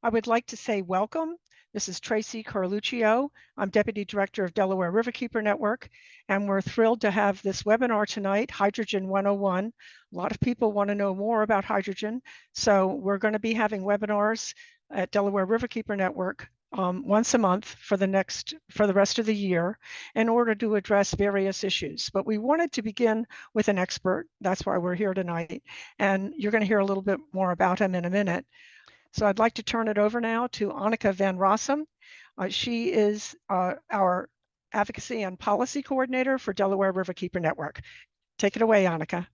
I would like to say welcome. This is Tracy Carluccio. I'm Deputy Director of Delaware Riverkeeper Network, and we're thrilled to have this webinar tonight, Hydrogen 101. A lot of people want to know more about hydrogen, so we're going to be having webinars at Delaware Riverkeeper Network once a month for the rest of the year in order to address various issues. But we wanted to begin with an expert. That's why we're here tonight. And you're going to hear a little bit more about him in a minute. So I'd like to turn it over now to Annika van Rossum. She is our Advocacy and Policy Coordinator for Delaware Riverkeeper Network. Take it away, Annika.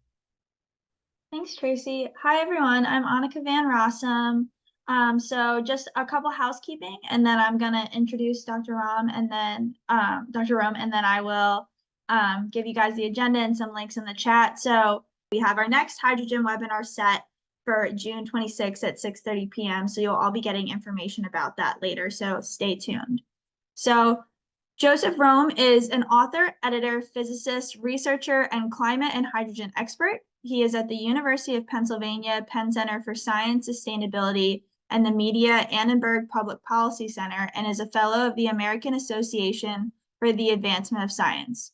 Thanks, Tracy. Hi, everyone. I'm Annika van Rossum. So just a couple housekeeping, and then I'm going to introduce Dr. Romm, and then Dr. Romm, and then I will give you guys the agenda and some links in the chat. So we have our next hydrogen webinar set for June 26th at 6:30 p.m. So you'll all be getting information about that later. So stay tuned. So Joseph Romm is an author, editor, physicist, researcher, and climate and hydrogen expert. He is at the University of Pennsylvania Penn Center for Science Sustainability and the Media Annenberg Public Policy Center, and is a fellow of the American Association for the Advancement of Science.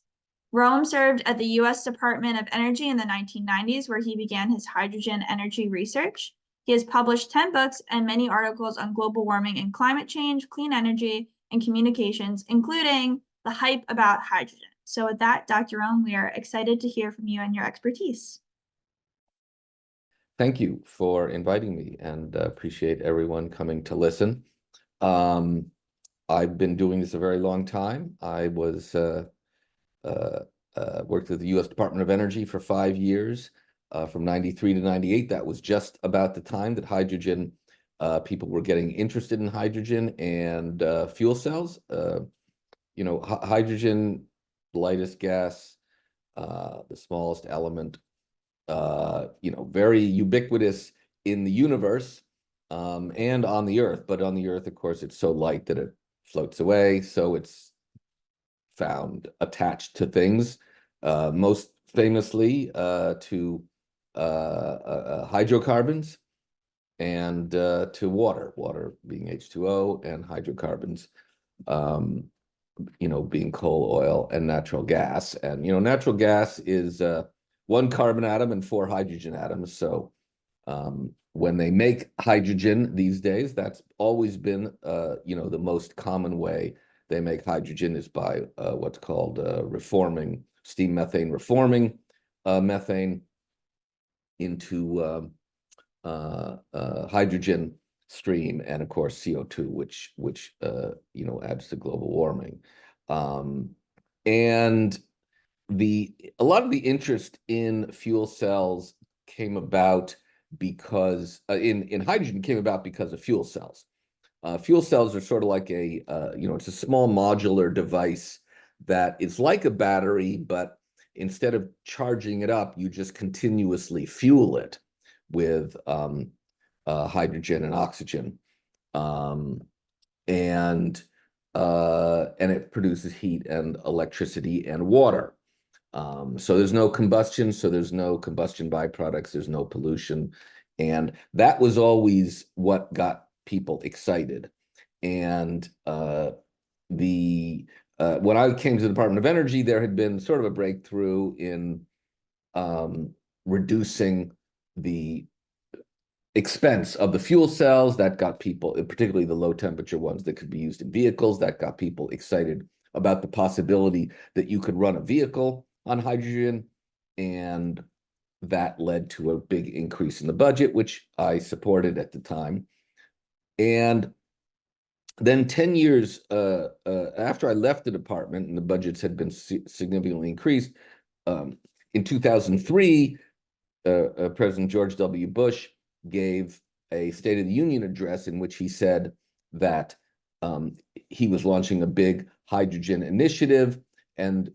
Romm served at the U.S. Department of Energy in the 1990s, where he began his hydrogen energy research. He has published 10 books and many articles on global warming and climate change, clean energy, and communications, including the hype about hydrogen. So with that, Dr. Romm, we are excited to hear from you and your expertise. Thank you for inviting me, and appreciate everyone coming to listen. I've been doing this a very long time. I was worked at the U.S. Department of Energy for 5 years, from 93 to 98. That was just about the time that hydrogen, people were getting interested in hydrogen and fuel cells. Hydrogen, lightest gas, the smallest element, very ubiquitous in the universe and on the Earth. But on the Earth, of course, it's so light that it floats away. So it's found attached to things, most famously to hydrocarbons and to water being H2O, and hydrocarbons, being coal, oil, and natural gas. And, natural gas is 1 carbon atom and 4 hydrogen atoms. So when they make hydrogen these days, that's always been, the most common way they make hydrogen is by what's called reforming, steam methane reforming methane into hydrogen stream, and of course CO2, which adds to global warming. And a lot of the interest in fuel cells came about because in hydrogen came about because of fuel cells. Fuel cells are sort of like it's a small modular device that is like a battery, but instead of charging it up, you just continuously fuel it with hydrogen and oxygen, and it produces heat and electricity and water. So there's no combustion, so there's no combustion byproducts, there's no pollution, and that was always what got people excited. And when I came to the Department of Energy, there had been sort of a breakthrough in reducing the expense of the fuel cells. That got people, particularly the low temperature ones that could be used in vehicles, that got people excited about the possibility that you could run a vehicle on hydrogen, and that led to a big increase in the budget, which I supported at the time. And then 10 years after I left the department and the budgets had been significantly increased, in 2003, President George W. Bush gave a State of the Union address in which he said that he was launching a big hydrogen initiative, and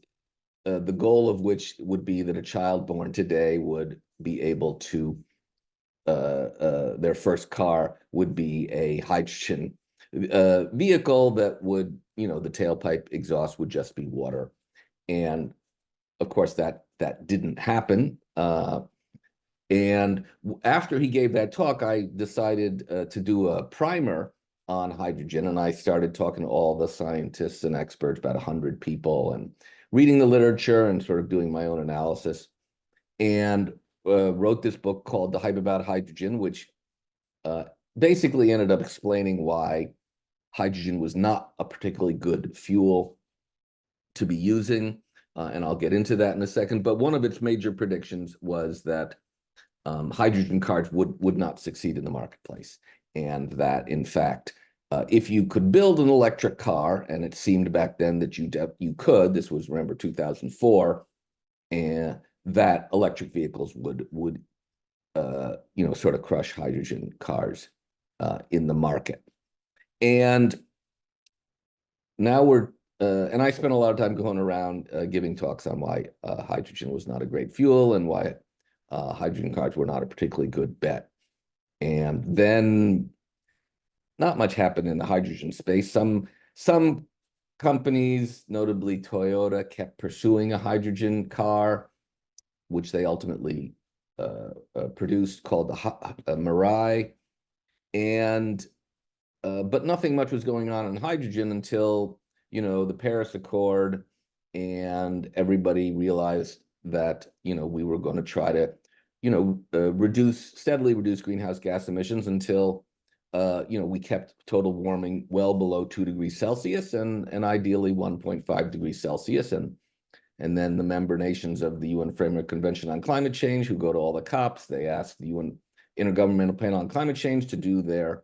the goal of which would be that a child born today would be able to, their first car would be a hydrogen vehicle that would, the tailpipe exhaust would just be water. And of course, that didn't happen. And after he gave that talk, I decided to do a primer on hydrogen, and I started talking to all the scientists and experts, about 100 people, and reading the literature and sort of doing my own analysis, and wrote this book called The Hype About Hydrogen, which basically ended up explaining why hydrogen was not a particularly good fuel to be using, and I'll get into that in a second. But one of its major predictions was that hydrogen cars would not succeed in the marketplace, and that in fact, if you could build an electric car, and it seemed back then that you could, this was, remember, 2004, and that electric vehicles would sort of crush hydrogen cars in the market. And now and I spent a lot of time going around giving talks on why hydrogen was not a great fuel and why hydrogen cars were not a particularly good bet. And then not much happened in the hydrogen space. Some companies, notably Toyota, kept pursuing a hydrogen car, which they ultimately produced, called the Mirai. And but nothing much was going on in hydrogen until, the Paris Accord, and everybody realized that, we were going to try to, steadily reduce greenhouse gas emissions until, we kept total warming well below 2 degrees Celsius and ideally 1.5 degrees Celsius. And then the member nations of the UN Framework Convention on Climate Change, who go to all the COPs, they ask the UN Intergovernmental Panel on Climate Change to do their,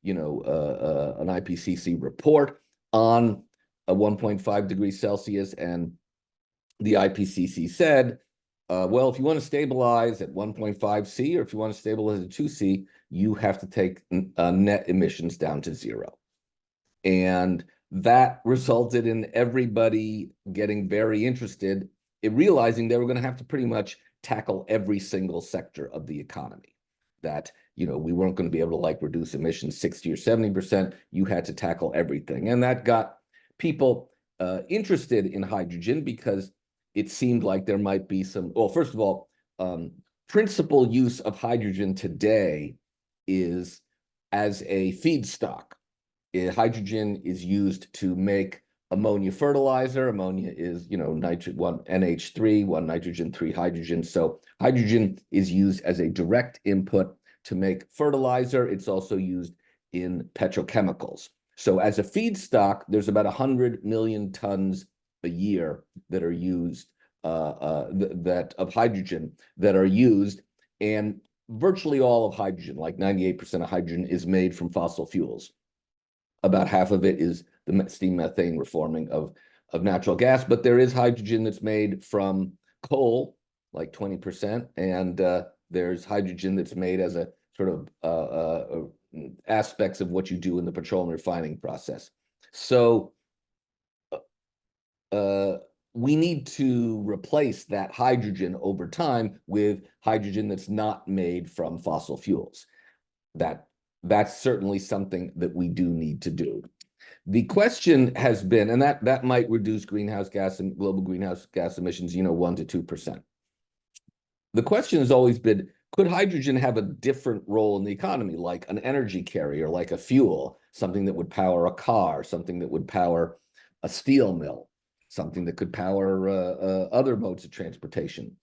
an IPCC report on a 1.5 degrees Celsius. And the IPCC said, well, if you want to stabilize at 1.5 C, or if you want to stabilize at 2 C, you have to take net emissions down to 0. And that resulted in everybody getting very interested in realizing they were going to have to pretty much tackle every single sector of the economy. That, we weren't going to be able to reduce emissions 60 or 70%. You had to tackle everything. And that got people interested in hydrogen because it seemed like there might be some, well, first of all, principal use of hydrogen today is as a feedstock. Hydrogen is used to make ammonia fertilizer. Ammonia is, one NH3, one nitrogen, 3 hydrogen. So hydrogen is used as a direct input to make fertilizer. It's also used in petrochemicals. So as a feedstock, there's about 100 million tons a year that are used, of hydrogen that are used, and virtually all of hydrogen, like 98% of hydrogen, is made from fossil fuels. About half of it is the steam methane reforming of natural gas, but there is hydrogen that's made from coal, like 20%, and there's hydrogen that's made as a sort of aspects of what you do in the petroleum refining process. So we need to replace that hydrogen over time with hydrogen that's not made from fossil fuels. That's certainly something that we do need to do. The question has been, and that might reduce greenhouse gas and global greenhouse gas emissions, 1 to 2%. The question has always been, could hydrogen have a different role in the economy, like an energy carrier, like a fuel, something that would power a car, something that would power a steel mill, something that could power other modes of transportation?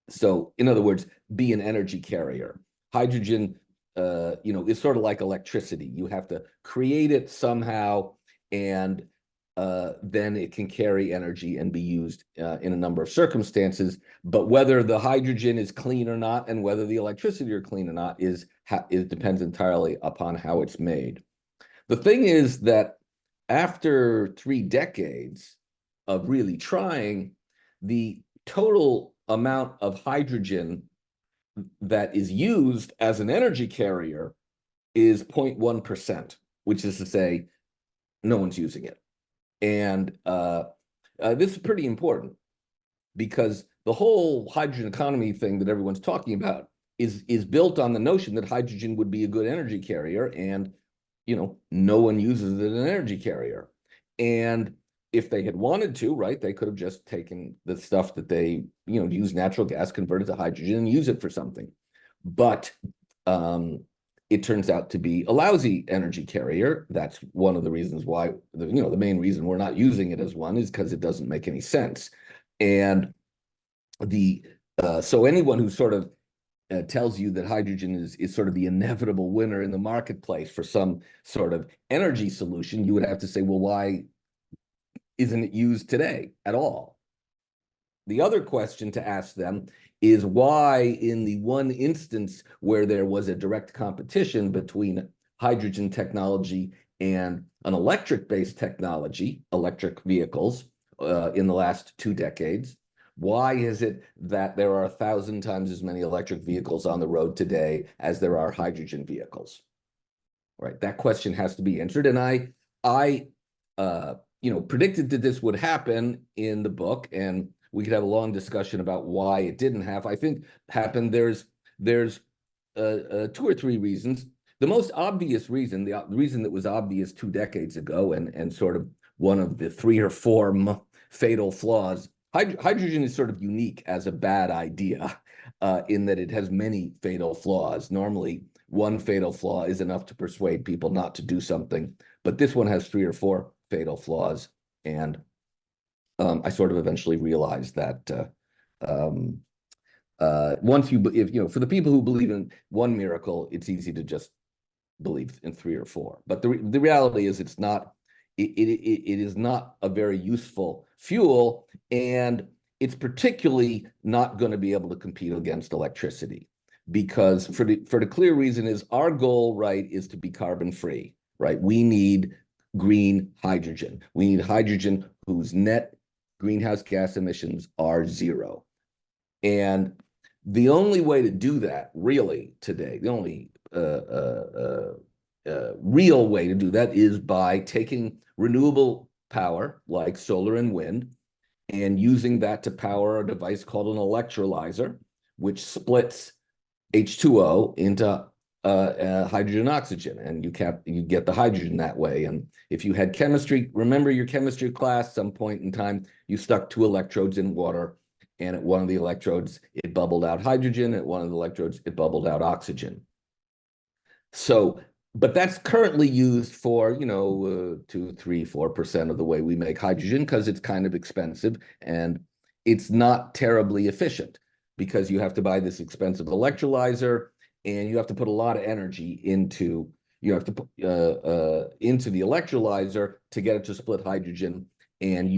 So, in other words, be an energy carrier. Hydrogen, is sort of like electricity. You have to create it somehow, and then it can carry energy and be used in a number of circumstances. But whether the hydrogen is clean or not, and whether the electricity are clean or not, it depends entirely upon how it's made. The thing is that after 3 decades of really trying, the total amount of hydrogen that is used as an energy carrier is 0.1%, which is to say, no one's using it. And this is pretty important because the whole hydrogen economy thing that everyone's talking about is built on the notion that hydrogen would be a good energy carrier, and no one uses it as an energy carrier. And if they had wanted to, right, they could have just taken the stuff that they, use natural gas, convert it to hydrogen, and use it for something. But it turns out to be a lousy energy carrier. That's one of the reasons why, the main reason we're not using it as one is because it doesn't make any sense. And so anyone who sort of tells you that hydrogen is sort of the inevitable winner in the marketplace for some sort of energy solution, you would have to say, well, why isn't it used today at all? The other question to ask them is why, in the one instance where there was a direct competition between hydrogen technology and an electric-based technology, electric vehicles, in the last 2 decades, why is it that there are 1,000 times as many electric vehicles on the road today as there are hydrogen vehicles? Right, that question has to be answered. And I predicted that this would happen in the book, and we could have a long discussion about why it didn't happen. There's 2 or 3 reasons. The most obvious reason, the reason that was obvious 2 decades ago, and sort of one of the 3 or 4 fatal flaws. Hydrogen is sort of unique as a bad idea in that it has many fatal flaws. Normally, one fatal flaw is enough to persuade people not to do something, but this one has 3 or 4 fatal flaws. And I sort of eventually realized that for the people who believe in one miracle, it's easy to just believe in 3 or 4. But the reality is it's not. It is not a very useful fuel, and it's particularly not going to be able to compete against electricity, because for the clear reason is our goal, right, is to be carbon free, right? We need green hydrogen. We need hydrogen whose net greenhouse gas emissions are 0. And the only way to do that, really, today, the only real way to do that is by taking renewable power like solar and wind and using that to power a device called an electrolyzer, which splits H2O into hydrogen and oxygen, and you get the hydrogen that way. And if you had chemistry, remember your chemistry class, some point in time, you stuck 2 electrodes in water, and at one of the electrodes, it bubbled out hydrogen. At one of the electrodes, it bubbled out oxygen. So, but that's currently used for, 2, 3, 4% of the way we make hydrogen, because it's kind of expensive and it's not terribly efficient, because you have to buy this expensive electrolyzer and you have to put a lot of energy into the electrolyzer to get it to split hydrogen. And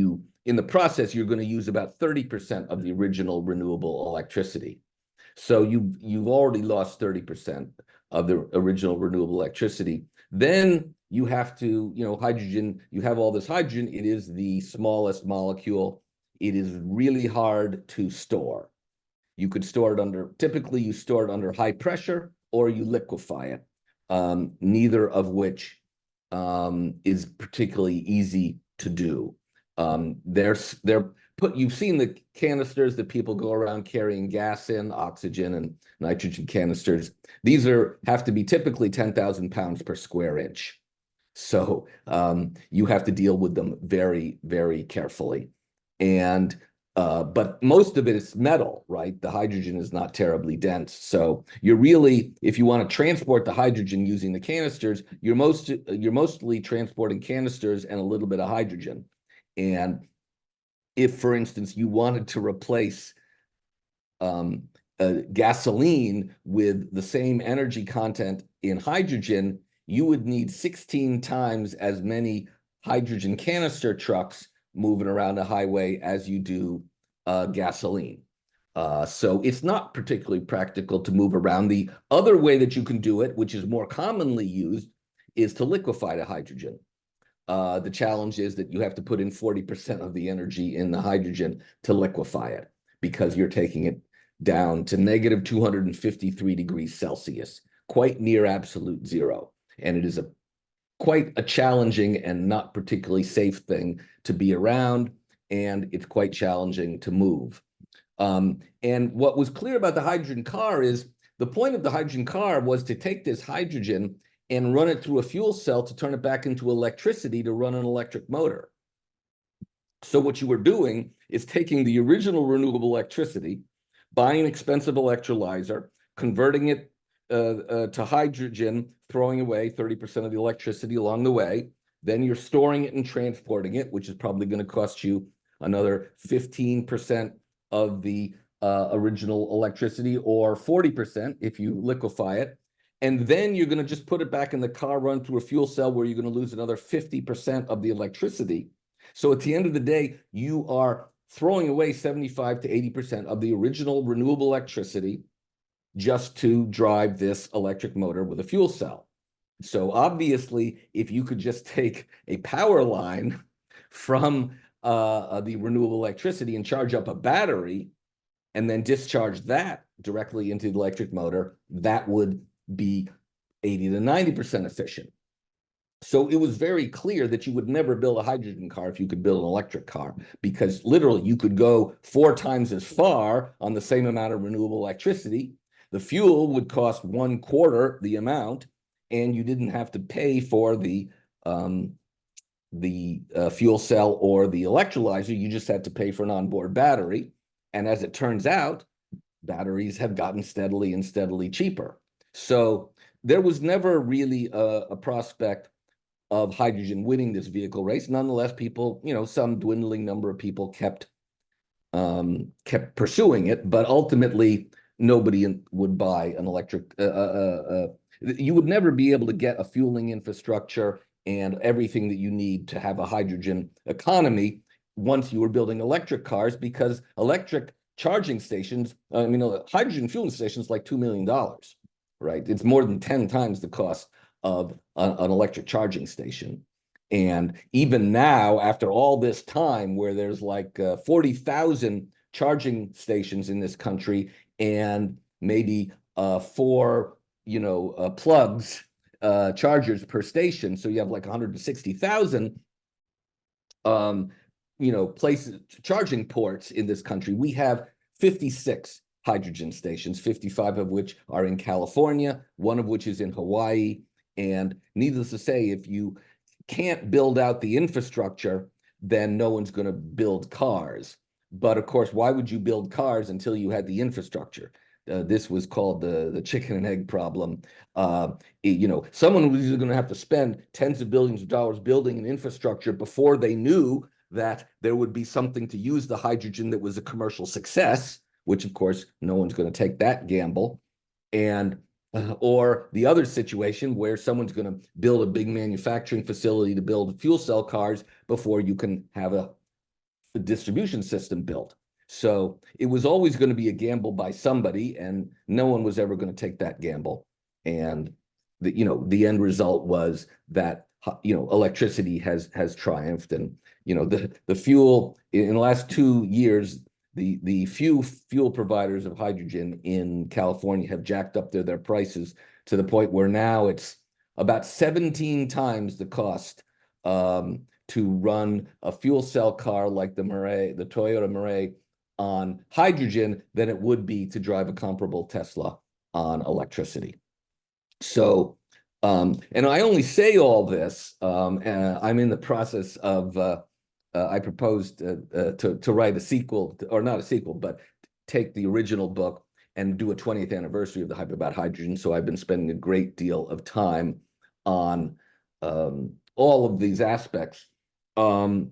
in the process, you're going to use about 30% of the original renewable electricity. So you've already lost 30% of the original renewable electricity. Then you have to, hydrogen, you have all this hydrogen. It is the smallest molecule. It is really hard to store. You could store it typically you store it under high pressure, or you liquefy it, neither of which is particularly easy to do. You've seen the canisters that people go around carrying gas in, oxygen and nitrogen canisters. These have to be typically 10,000 pounds per square inch. So you have to deal with them very, very carefully. And but most of it is metal, right? The hydrogen is not terribly dense. So you're really, if you want to transport the hydrogen using the canisters, you're mostly transporting canisters and a little bit of hydrogen. And if, for instance, you wanted to replace gasoline with the same energy content in hydrogen, you would need 16 times as many hydrogen canister trucks moving around a highway as you do gasoline. So it's not particularly practical to move around. The other way that you can do it, which is more commonly used, is to liquefy the hydrogen. The challenge is that you have to put in 40% of the energy in the hydrogen to liquefy it, because you're taking it down to negative 253 degrees Celsius, quite near absolute zero. And it is quite a challenging and not particularly safe thing to be around, and it's quite challenging to move. And what was clear about the hydrogen car is the point of the hydrogen car was to take this hydrogen and run it through a fuel cell to turn it back into electricity to run an electric motor. So what you were doing is taking the original renewable electricity, buying an expensive electrolyzer, converting it to hydrogen, throwing away 30% of the electricity along the way. Then you're storing it and transporting it, which is probably going to cost you another 15% of the original electricity, or 40% if you liquefy it. And then you're going to just put it back in the car, run through a fuel cell where you're going to lose another 50% of the electricity. So at the end of the day, you are throwing away 75 to 80% of the original renewable electricity just to drive this electric motor with a fuel cell. So obviously, if you could just take a power line from the renewable electricity and charge up a battery and then discharge that directly into the electric motor, that would be 80 to 90% efficient. So it was very clear that you would never build a hydrogen car if you could build an electric car, because literally you could go 4 times as far on the same amount of renewable electricity. The fuel would cost 1/4 the amount, and you didn't have to pay for the fuel cell or the electrolyzer. You just had to pay for an onboard battery. And as it turns out, batteries have gotten steadily and steadily cheaper. So there was never really a prospect of hydrogen winning this vehicle race. Nonetheless, people, some dwindling number of people kept pursuing it, but ultimately nobody would buy an electric. You would never be able to get a fueling infrastructure and everything that you need to have a hydrogen economy once you were building electric cars, because electric charging stations, hydrogen fueling stations, like $2 million, right? It's more than 10 times the cost of an electric charging station. And even now, after all this time, where there's like 40,000 charging stations in this country and maybe 4 plugs, chargers per station, so you have like 160,000 places, charging ports in this country. We have 56 hydrogen stations, 55 of which are in California, 1 of which is in Hawaii. And needless to say, if you can't build out the infrastructure, then no one's going to build cars. But of course, why would you build cars until you had the infrastructure? This was called the chicken and egg problem. Someone was either going to have to spend tens of billions of dollars building an infrastructure before they knew that there would be something to use the hydrogen that was a commercial success, which of course, no one's going to take that gamble. And or the other situation where someone's going to build a big manufacturing facility to build fuel cell cars before you can have a distribution system built. So it was always going to be a gamble by somebody, and no one was ever going to take that gamble. And the end result was that electricity has triumphed, and the fuel in the last 2 years. The few fuel providers of hydrogen in California have jacked up their prices to the point where now it's about 17 times the cost to run a fuel cell car like the Toyota Mirai on hydrogen than it would be to drive a comparable Tesla on electricity. So, and I only say all this, I'm in the process of I proposed to write a sequel, or not a sequel, but take the original book and do a 20th anniversary of the hype about hydrogen. So I've been spending a great deal of time on all of these aspects. The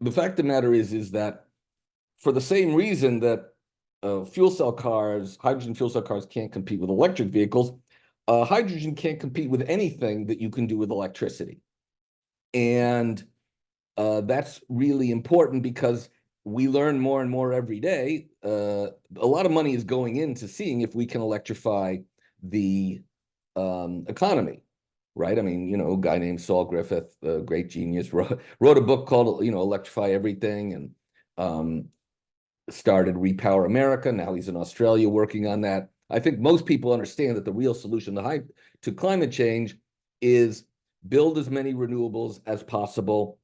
fact of the matter is that for the same reason that hydrogen fuel cell cars can't compete with electric vehicles, hydrogen can't compete with anything that you can do with electricity. And that's really important, because we learn more and more every day. A lot of money is going into seeing if we can electrify the economy, right? I mean, a guy named Saul Griffith, a great genius, wrote a book called, Electrify Everything, and started Repower America. Now he's in Australia working on that. I think most people understand that the real solution to climate change is build as many renewables as possible,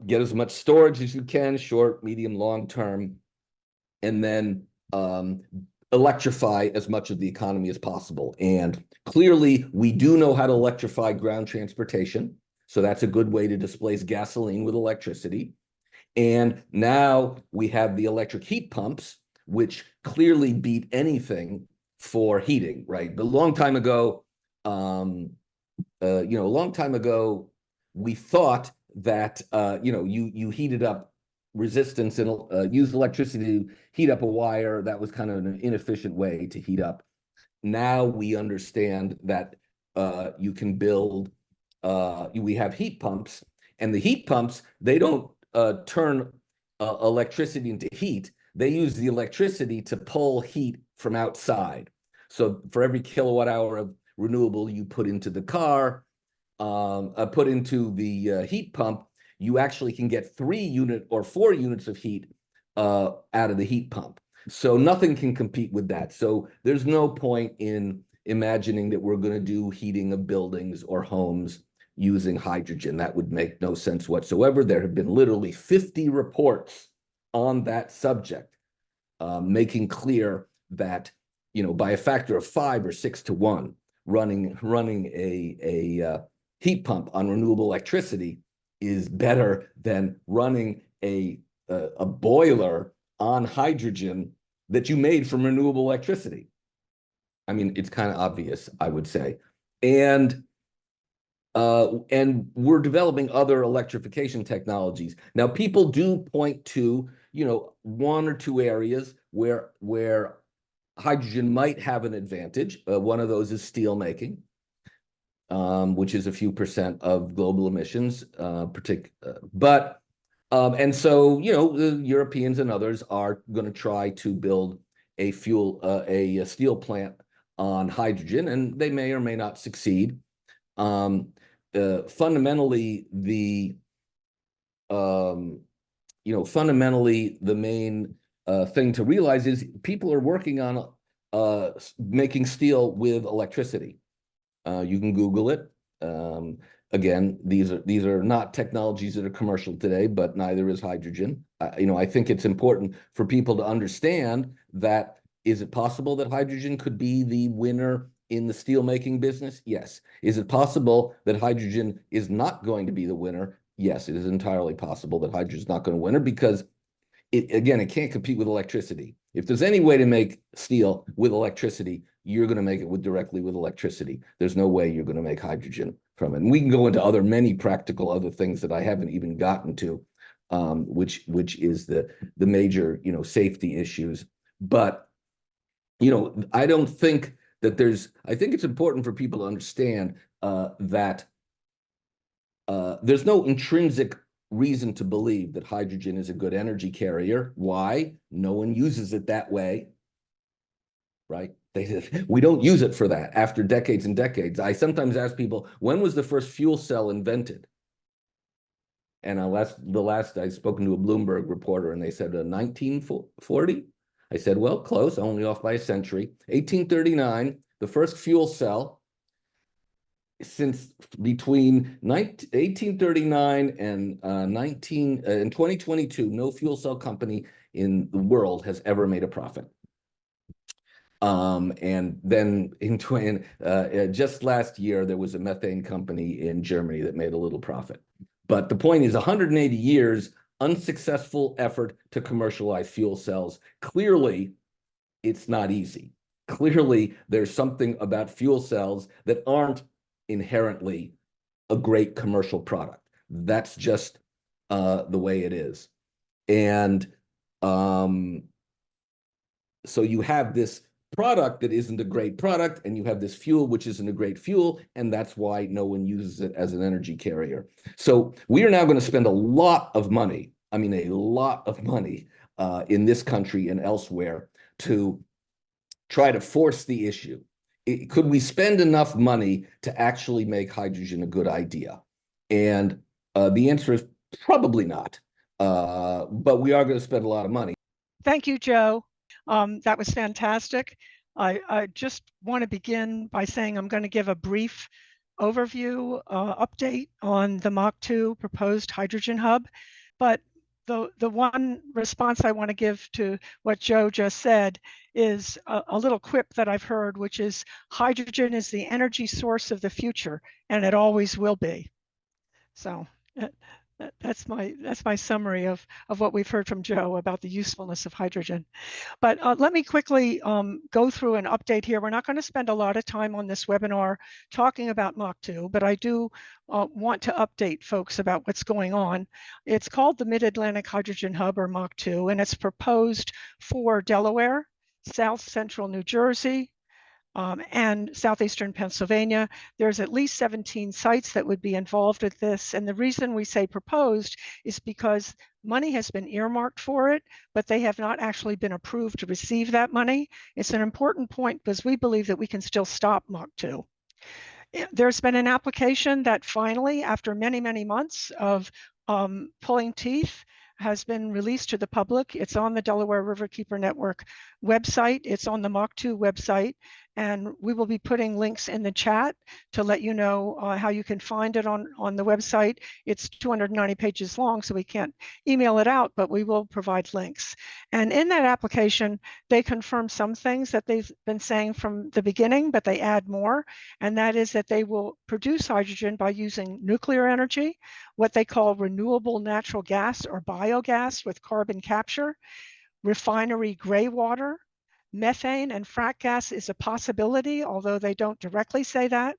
get as much storage as you can, short, medium, long term, and then electrify as much of the economy as possible. And clearly, we do know how to electrify ground transportation. So that's a good way to displace gasoline with electricity. And now we have the electric heat pumps, which clearly beat anything for heating, right? But a long time ago, we thought that you heated up resistance and used electricity to heat up a wire. That was kind of an inefficient way to heat up. Now we understand that you can build. We have heat pumps, and the heat pumps, they don't turn electricity into heat. They use the electricity to pull heat from outside. So for every kilowatt hour of renewable you put into the car, put into the heat pump, you actually can get 3 units or 4 units of heat out of the heat pump. So nothing can compete with that. So there's no point in imagining that we're going to do heating of buildings or homes using hydrogen. That would make no sense whatsoever. There have been literally 50 reports on that subject, making clear that, by a factor of 5 or 6 to 1, running a heat pump on renewable electricity is better than running a boiler on hydrogen that you made from renewable electricity. I mean, it's kind of obvious, I would say. And we're developing other electrification technologies. Now, people do point to, 1 or 2 areas where hydrogen might have an advantage. One of those is steel making, which is a few % of global emissions, and so, the Europeans and others are going to try to build a steel plant on hydrogen, and they may or may not succeed. Fundamentally, the main thing to realize is people are working on making steel with electricity. You can Google it. Again, these are not technologies that are commercial today, but neither is hydrogen. I think it's important for people to understand that, is it possible that hydrogen could be the winner in the steel making business? Yes. Is it possible that hydrogen is not going to be the winner? Yes, it is entirely possible that hydrogen is not going to win it, because it can't compete with electricity. If there's any way to make steel with electricity, you're going to make it directly with electricity. There's no way you're going to make hydrogen from it. And we can go into many practical other things that I haven't even gotten to, which is the major, safety issues. But, I don't think that I think it's important for people to understand that there's no intrinsic reason to believe that hydrogen is a good energy carrier. Why? No one uses it that way, right? We don't use it for that after decades and decades. I sometimes ask people, when was the first fuel cell invented? And the last I've spoken to a Bloomberg reporter, and they said 1940. I said, well, close, only off by a century. 1839, the first fuel cell. Since between 1839 and 2022, no fuel cell company in the world has ever made a profit. And then just last year, there was a methane company in Germany that made a little profit. But the point is, 180 years, unsuccessful effort to commercialize fuel cells. Clearly, it's not easy. Clearly, there's something about fuel cells that aren't inherently a great commercial product. That's just the way it is. And so you have this product that isn't a great product, and you have this fuel which isn't a great fuel, and that's why no one uses it as an energy carrier. So we are now going to spend a lot of money, I mean a lot of money, in this country and elsewhere to try to force the issue. Could we spend enough money to actually make hydrogen a good idea? And the answer is probably not, but we are going to spend a lot of money. Thank you, Joe. That was fantastic. I just want to begin by saying I'm going to give a brief overview update on the MACH2 proposed hydrogen hub. But the one response I want to give to what Joe just said is a little quip that I've heard, which is hydrogen is the energy source of the future, and it always will be. So That's my summary of what we've heard from Joe about the usefulness of hydrogen. But let me quickly go through an update here. We're not going to spend a lot of time on this webinar talking about MACH2, but I do want to update folks about what's going on. It's called the Mid-Atlantic Hydrogen Hub, or MACH2, and it's proposed for Delaware, South Central New Jersey, and southeastern Pennsylvania. There's at least 17 sites that would be involved with this. And the reason we say proposed is because money has been earmarked for it, but they have not actually been approved to receive that money. It's an important point because we believe that we can still stop MACH2. There's been an application that finally, after many, many months of pulling teeth, has been released to the public. It's on the Delaware Riverkeeper Network website. It's on the MACH2 website. And we will be putting links in the chat to let you know how you can find it on the website. It's 290 pages long, so we can't email it out, but we will provide links. And in that application, they confirm some things that they've been saying from the beginning, but they add more. And that is that they will produce hydrogen by using nuclear energy, what they call renewable natural gas or biogas with carbon capture, refinery gray water, methane and frac gas is a possibility, although they don't directly say that,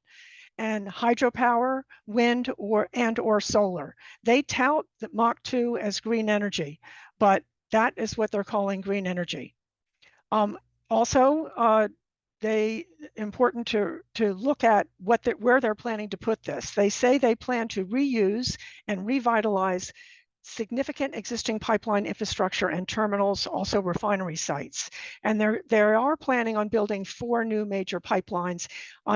and hydropower, wind, or solar. They tout the MACH2 as green energy, but that is what they're calling green energy. Also, important to look at where they're planning to put this. They say they plan to reuse and revitalize significant existing pipeline infrastructure and terminals, also refinery sites. And they are planning on building 4 new major pipelines.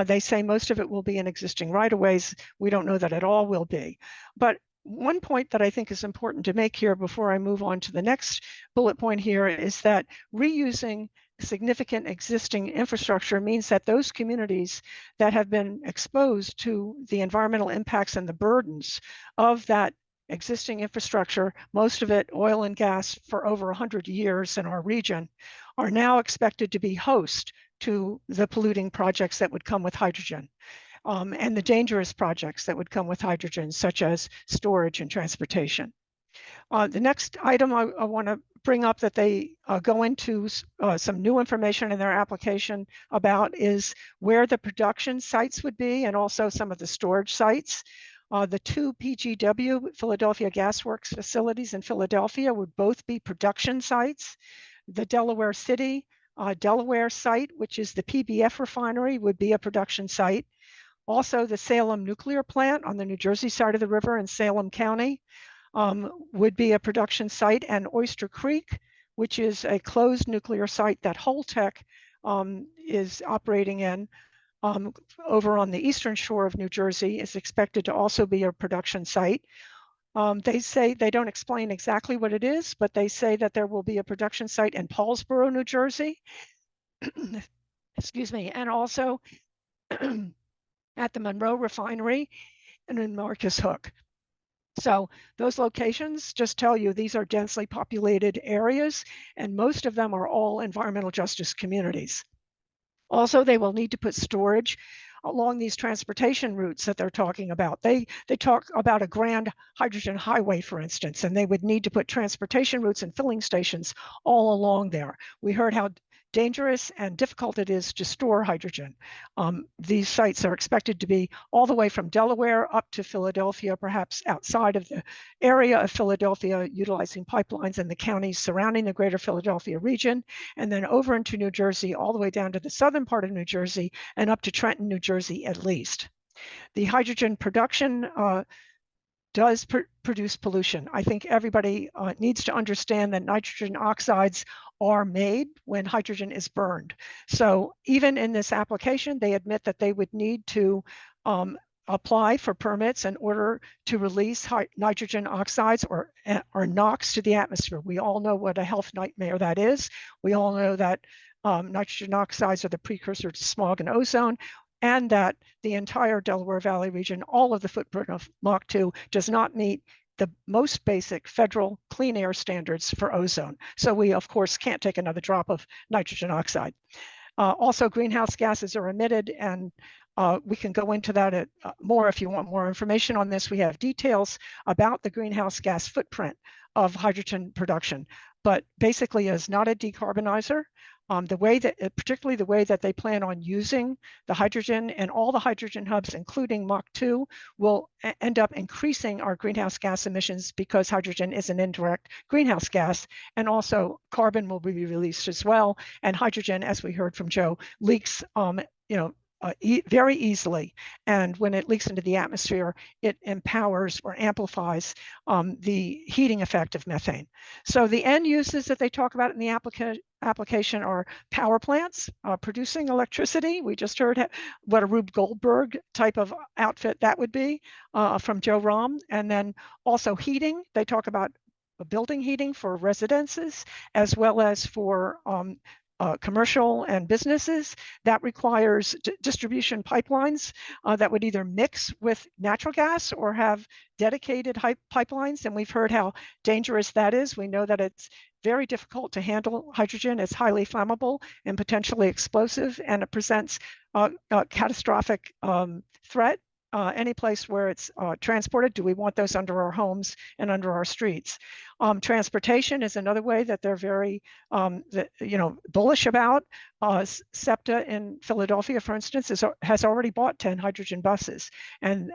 They say most of it will be in existing right-of-ways. We don't know that it all will be. But one point that I think is important to make here before I move on to the next bullet point here is that reusing significant existing infrastructure means that those communities that have been exposed to the environmental impacts and the burdens of that existing infrastructure, most of it oil and gas for over 100 years in our region, are now expected to be host to the polluting projects that would come with hydrogen, and the dangerous projects that would come with hydrogen, such as storage and transportation. The next item I want to bring up that they go into some new information in their application about is where the production sites would be and also some of the storage sites. The 2 PGW, Philadelphia Gas Works facilities in Philadelphia, would both be production sites. The Delaware City, Delaware site, which is the PBF refinery, would be a production site. Also, the Salem nuclear plant on the New Jersey side of the river in Salem County would be a production site, and Oyster Creek, which is a closed nuclear site that Holtec is operating in, over on the eastern shore of New Jersey, is expected to also be a production site. They say they don't explain exactly what it is, but they say that there will be a production site in Paulsboro, New Jersey, excuse me, and also at the Monroe Refinery and in Marcus Hook. So those locations just tell you these are densely populated areas, and most of them are all environmental justice communities. Also, they will need to put storage along these transportation routes that they're talking about. They talk about a grand hydrogen highway, for instance, and they would need to put transportation routes and filling stations all along there. We heard how dangerous and difficult it is to store hydrogen. These sites are expected to be all the way from Delaware up to Philadelphia, perhaps outside of the area of Philadelphia, utilizing pipelines in the counties surrounding the greater Philadelphia region, and then over into New Jersey, all the way down to the southern part of New Jersey and up to Trenton, New Jersey at least. The hydrogen production does produce pollution. I think everybody needs to understand that nitrogen oxides are made when hydrogen is burned. So even in this application, they admit that they would need to apply for permits in order to release nitrogen oxides or NOx to the atmosphere. We all know what a health nightmare that is. We all know that nitrogen oxides are the precursor to smog and ozone, and that the entire Delaware Valley region, all of the footprint of MACH2, does not meet the most basic federal clean air standards for ozone. So we, of course, can't take another drop of nitrogen oxide. Also, greenhouse gases are emitted, and We can go into that more if you want more information on this. We have details about the greenhouse gas footprint of hydrogen production, but basically is not a decarbonizer. The way that, particularly the way that they plan on using the hydrogen, and all the hydrogen hubs, including MACH2, will end up increasing our greenhouse gas emissions, because hydrogen is an indirect greenhouse gas, and also carbon will be released as well. And hydrogen, as we heard from Joe, leaks, very easily. And when it leaks into the atmosphere, it empowers or amplifies the heating effect of methane. So the end uses that they talk about in the application are power plants producing electricity. We just heard what a Rube Goldberg type of outfit that would be from Joe Romm. And then also heating. They talk about building heating for residences, as well as for commercial and businesses. That requires distribution pipelines that would either mix with natural gas or have dedicated pipelines. And we've heard how dangerous that is. We know that it's very difficult to handle hydrogen. It's highly flammable and potentially explosive, and it presents a catastrophic threat any place where it's transported. Do we want those under our homes and under our streets? Transportation is another way that they're very bullish about. SEPTA in Philadelphia, for instance, has already bought 10 hydrogen buses, and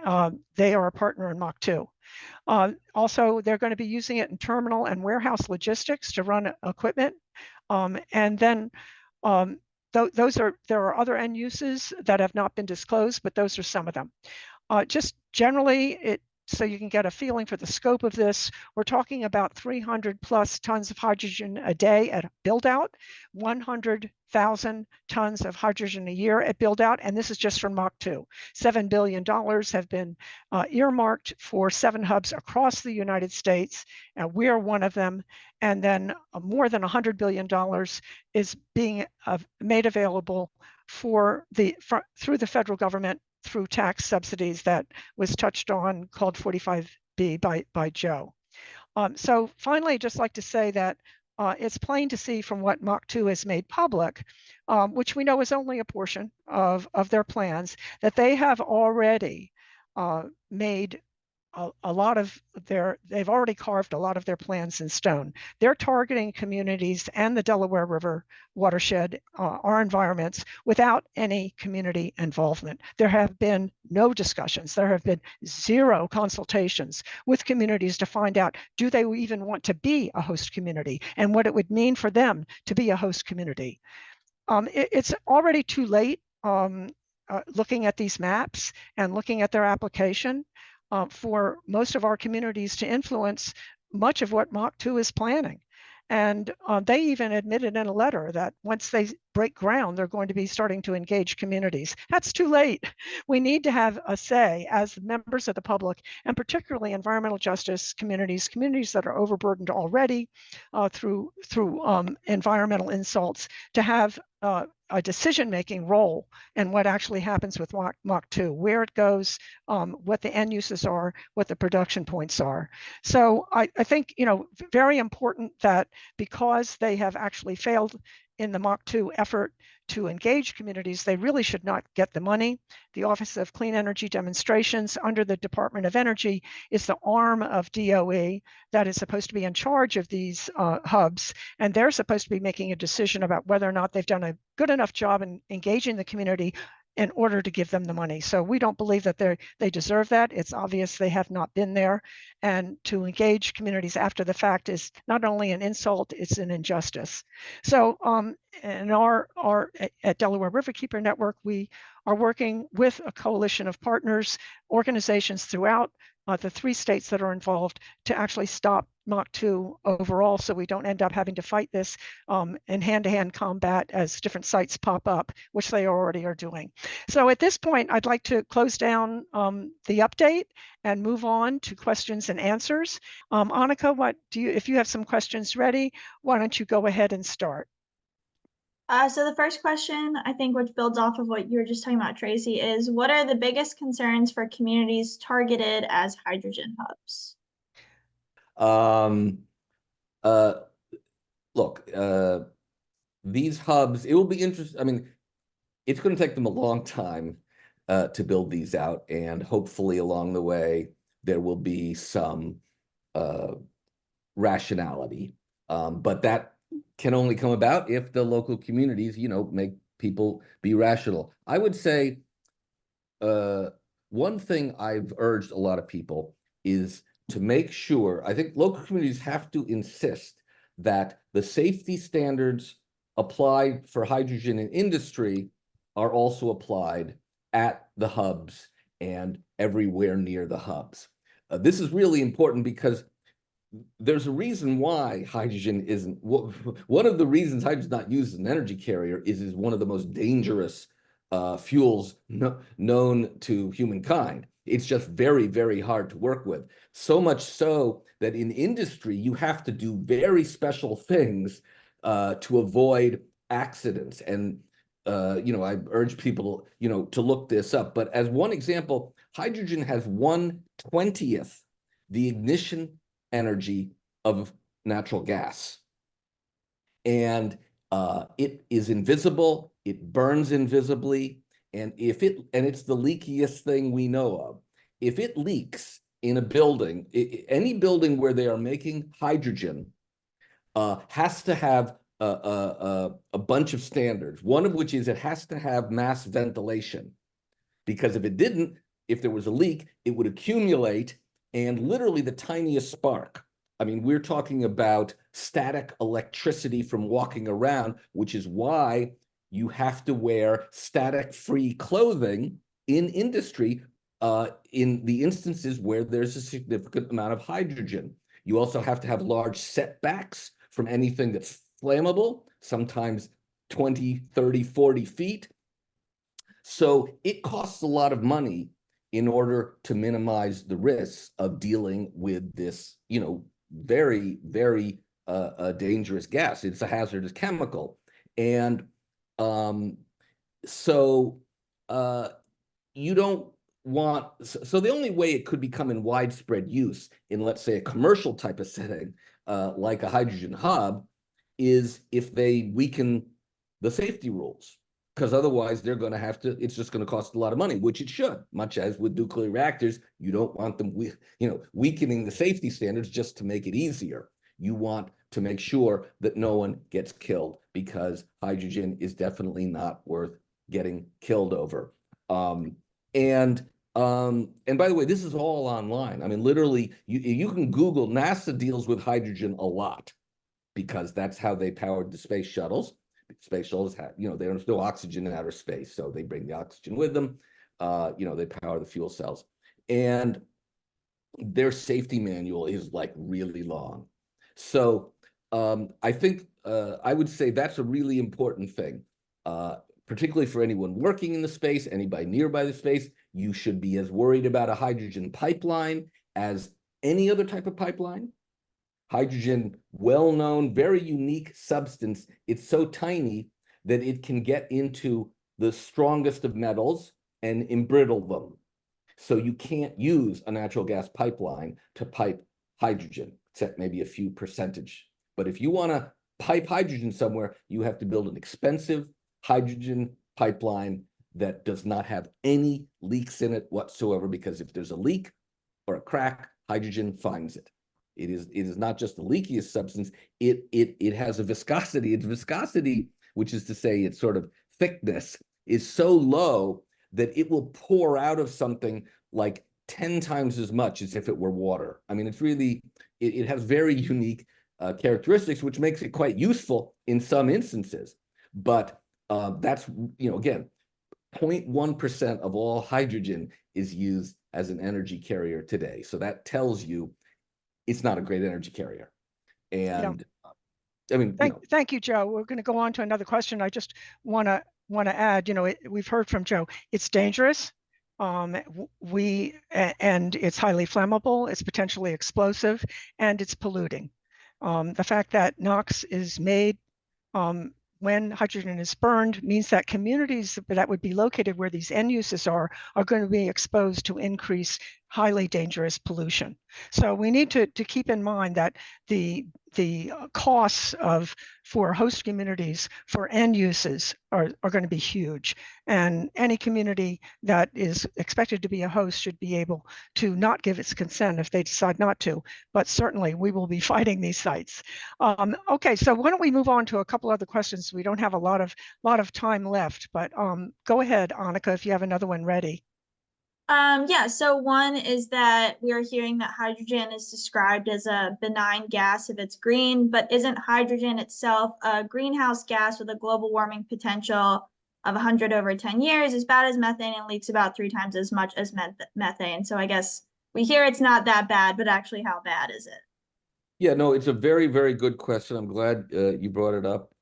they are a partner in MACH2. Also, they're going to be using it in terminal and warehouse logistics to run equipment. And then there are other end uses that have not been disclosed, but those are some of them. Just generally, so you can get a feeling for the scope of this, we're talking about 300 plus tons of hydrogen a day at build out, 100,000 tons of hydrogen a year at build out, and this is just from MACH2. $7 billion have been earmarked for 7 hubs across the United States, and we're one of them. And then more than $100 billion is being made available through the federal government through tax subsidies that was touched on, called 45B by Joe. So finally, I'd just like to say that it's plain to see from what MACH2 has made public, which we know is only a portion of their plans, that they have already made they've already carved a lot of their plans in stone. They're targeting communities and the Delaware River watershed, our environments, without any community involvement. There have been no discussions. There have been 0 consultations with communities to find out, do they even want to be a host community, and what it would mean for them to be a host community. It's already too late looking at these maps and looking at their application. For most of our communities to influence much of what MACH2 is planning. And they even admitted in a letter that once they break ground, they're going to be starting to engage communities. That's too late. We need to have a say as members of the public, and particularly environmental justice communities that are overburdened already through environmental insults, to have a decision-making role in what actually happens with MACH2, where it goes, what the end uses are, what the production points are. So I think, very important that, because they have actually failed in the MACH2 effort to engage communities, they really should not get the money. The Office of Clean Energy Demonstrations under the Department of Energy is the arm of DOE that is supposed to be in charge of these hubs, and they're supposed to be making a decision about whether or not they've done a good enough job in engaging the community in order to give them the money. So we don't believe that they deserve that. It's obvious they have not been there. And to engage communities after the fact is not only an insult, it's an injustice. So in at Delaware Riverkeeper Network, we are working with a coalition of partners, organizations throughout the 3 states that are involved, to actually stop MACH2 overall, so we don't end up having to fight this in hand-to-hand combat as different sites pop up, which they already are doing. So at this point, I'd like to close down the update and move on to questions and answers. Annika, if you have some questions ready, why don't you go ahead and start? So the first question, I think, which builds off of what you were just talking about, Tracy, is what are the biggest concerns for communities targeted as hydrogen hubs? Look, these hubs, it will be interesting. I mean, it's going to take them a long time to build these out, and hopefully along the way there will be some rationality. But that can only come about if the local communities, make people be rational. I would say one thing I've urged a lot of people is to make sure, I think local communities have to insist that the safety standards applied for hydrogen in industry are also applied at the hubs and everywhere near the hubs. This is really important because there's a reason why hydrogen isn't, one of the reasons hydrogen is not used as an energy carrier is one of the most dangerous fuels known to humankind. It's just very, very hard to work with. So much so that in industry, you have to do very special things to avoid accidents. And, I urge people, to look this up. But as one example, hydrogen has 1/20th the ignition energy of natural gas. And it is invisible, it burns invisibly, and it's the leakiest thing we know of. If it leaks in a building, any building where they are making hydrogen has to have a bunch of standards, one of which is it has to have mass ventilation. Because if it didn't, if there was a leak, it would accumulate, and literally the tiniest spark. I mean, we're talking about static electricity from walking around, which is why you have to wear static-free clothing in industry in the instances where there's a significant amount of hydrogen. You also have to have large setbacks from anything that's flammable, sometimes 20, 30, 40 feet. So it costs a lot of money in order to minimize the risks of dealing with this, very, very dangerous gas. It's a hazardous chemical. And so you don't want, so the only way it could become in widespread use in, let's say, a commercial type of setting, like a hydrogen hub, is if they weaken the safety rules. Because otherwise they're going to have to, it's just going to cost a lot of money, which it should, much as with nuclear reactors. You don't want them, weakening the safety standards just to make it easier. You want to make sure that no one gets killed, because hydrogen is definitely not worth getting killed over. And by the way, this is all online. I mean, literally, you can Google, NASA deals with hydrogen a lot because that's how they powered the space shuttles. Space shuttles have, there's no oxygen in outer space, so they bring the oxygen with them. They power the fuel cells, and their safety manual is like really long. So I think I would say that's a really important thing, particularly for anyone working in the space, anybody nearby the space. You should be as worried about a hydrogen pipeline as any other type of pipeline. Hydrogen, well-known, very unique substance. It's so tiny that it can get into the strongest of metals and embrittle them. So you can't use a natural gas pipeline to pipe hydrogen, except maybe a few percentage. But if you want to pipe hydrogen somewhere, you have to build an expensive hydrogen pipeline that does not have any leaks in it whatsoever, because if there's a leak or a crack, hydrogen finds it. It is not just the leakiest substance. It has a viscosity. Its viscosity, which is to say its sort of thickness, is so low that it will pour out of something like 10 times as much as if it were water. I mean, it's really, it has very unique characteristics, which makes it quite useful in some instances. But that's, again, 0.1% of all hydrogen is used as an energy carrier today. So that tells you it's not a great energy carrier. And I mean, thank you, Joe. We're going to go on to another question. I just want to add, we've heard from Joe, it's dangerous. And it's highly flammable, it's potentially explosive, and it's polluting. The fact that NOx is made when hydrogen is burned means that communities that would be located where these end uses are going to be exposed to increased highly dangerous pollution. So we need to keep in mind that the costs for host communities for end uses are going to be huge, and any community that is expected to be a host should be able to not give its consent if they decide not to. But certainly we will be fighting these sites. Okay, so why don't we move on to a couple other questions? We don't have a lot of time left, but go ahead, Annika, if you have another one ready. Yeah, so one is that we are hearing that hydrogen is described as a benign gas if it's green, but isn't hydrogen itself a greenhouse gas with a global warming potential of 100 over 10 years, as bad as methane, and leaks about 3 times as much as methane? So I guess we hear it's not that bad, but actually, how bad is it? Yeah, no, it's a very, very good question. I'm glad you brought it up.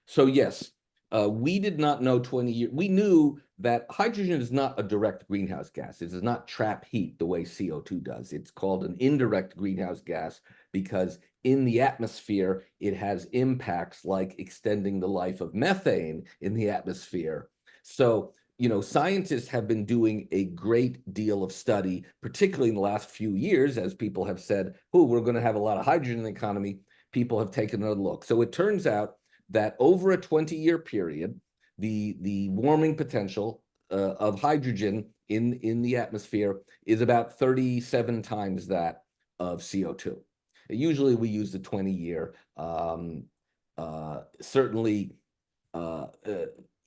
So yes, we did not know 20 years. We knew that hydrogen is not a direct greenhouse gas. It does not trap heat the way CO2 does. It's called an indirect greenhouse gas because in the atmosphere, it has impacts like extending the life of methane in the atmosphere. So, you know, scientists have been doing a great deal of study, particularly in the last few years, as people have said, oh, we're going to have a lot of hydrogen in the economy. People have taken a look. So it turns out that over a 20-year period, the warming potential of hydrogen in the atmosphere is about 37 times that of CO2. Usually we use the 20-year. Certainly,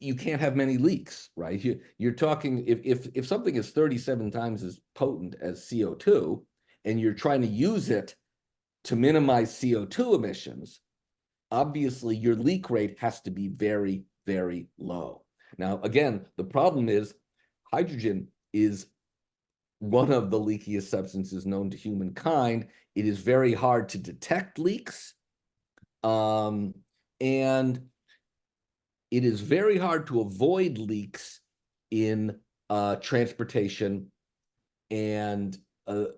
you can't have many leaks, right? You're talking, if something is 37 times as potent as CO2, and you're trying to use it to minimize CO2 emissions, obviously your leak rate has to be very, very low. Now, again, the problem is hydrogen is one of the leakiest substances known to humankind. It is very hard to detect leaks. And it is very hard to avoid leaks in transportation. And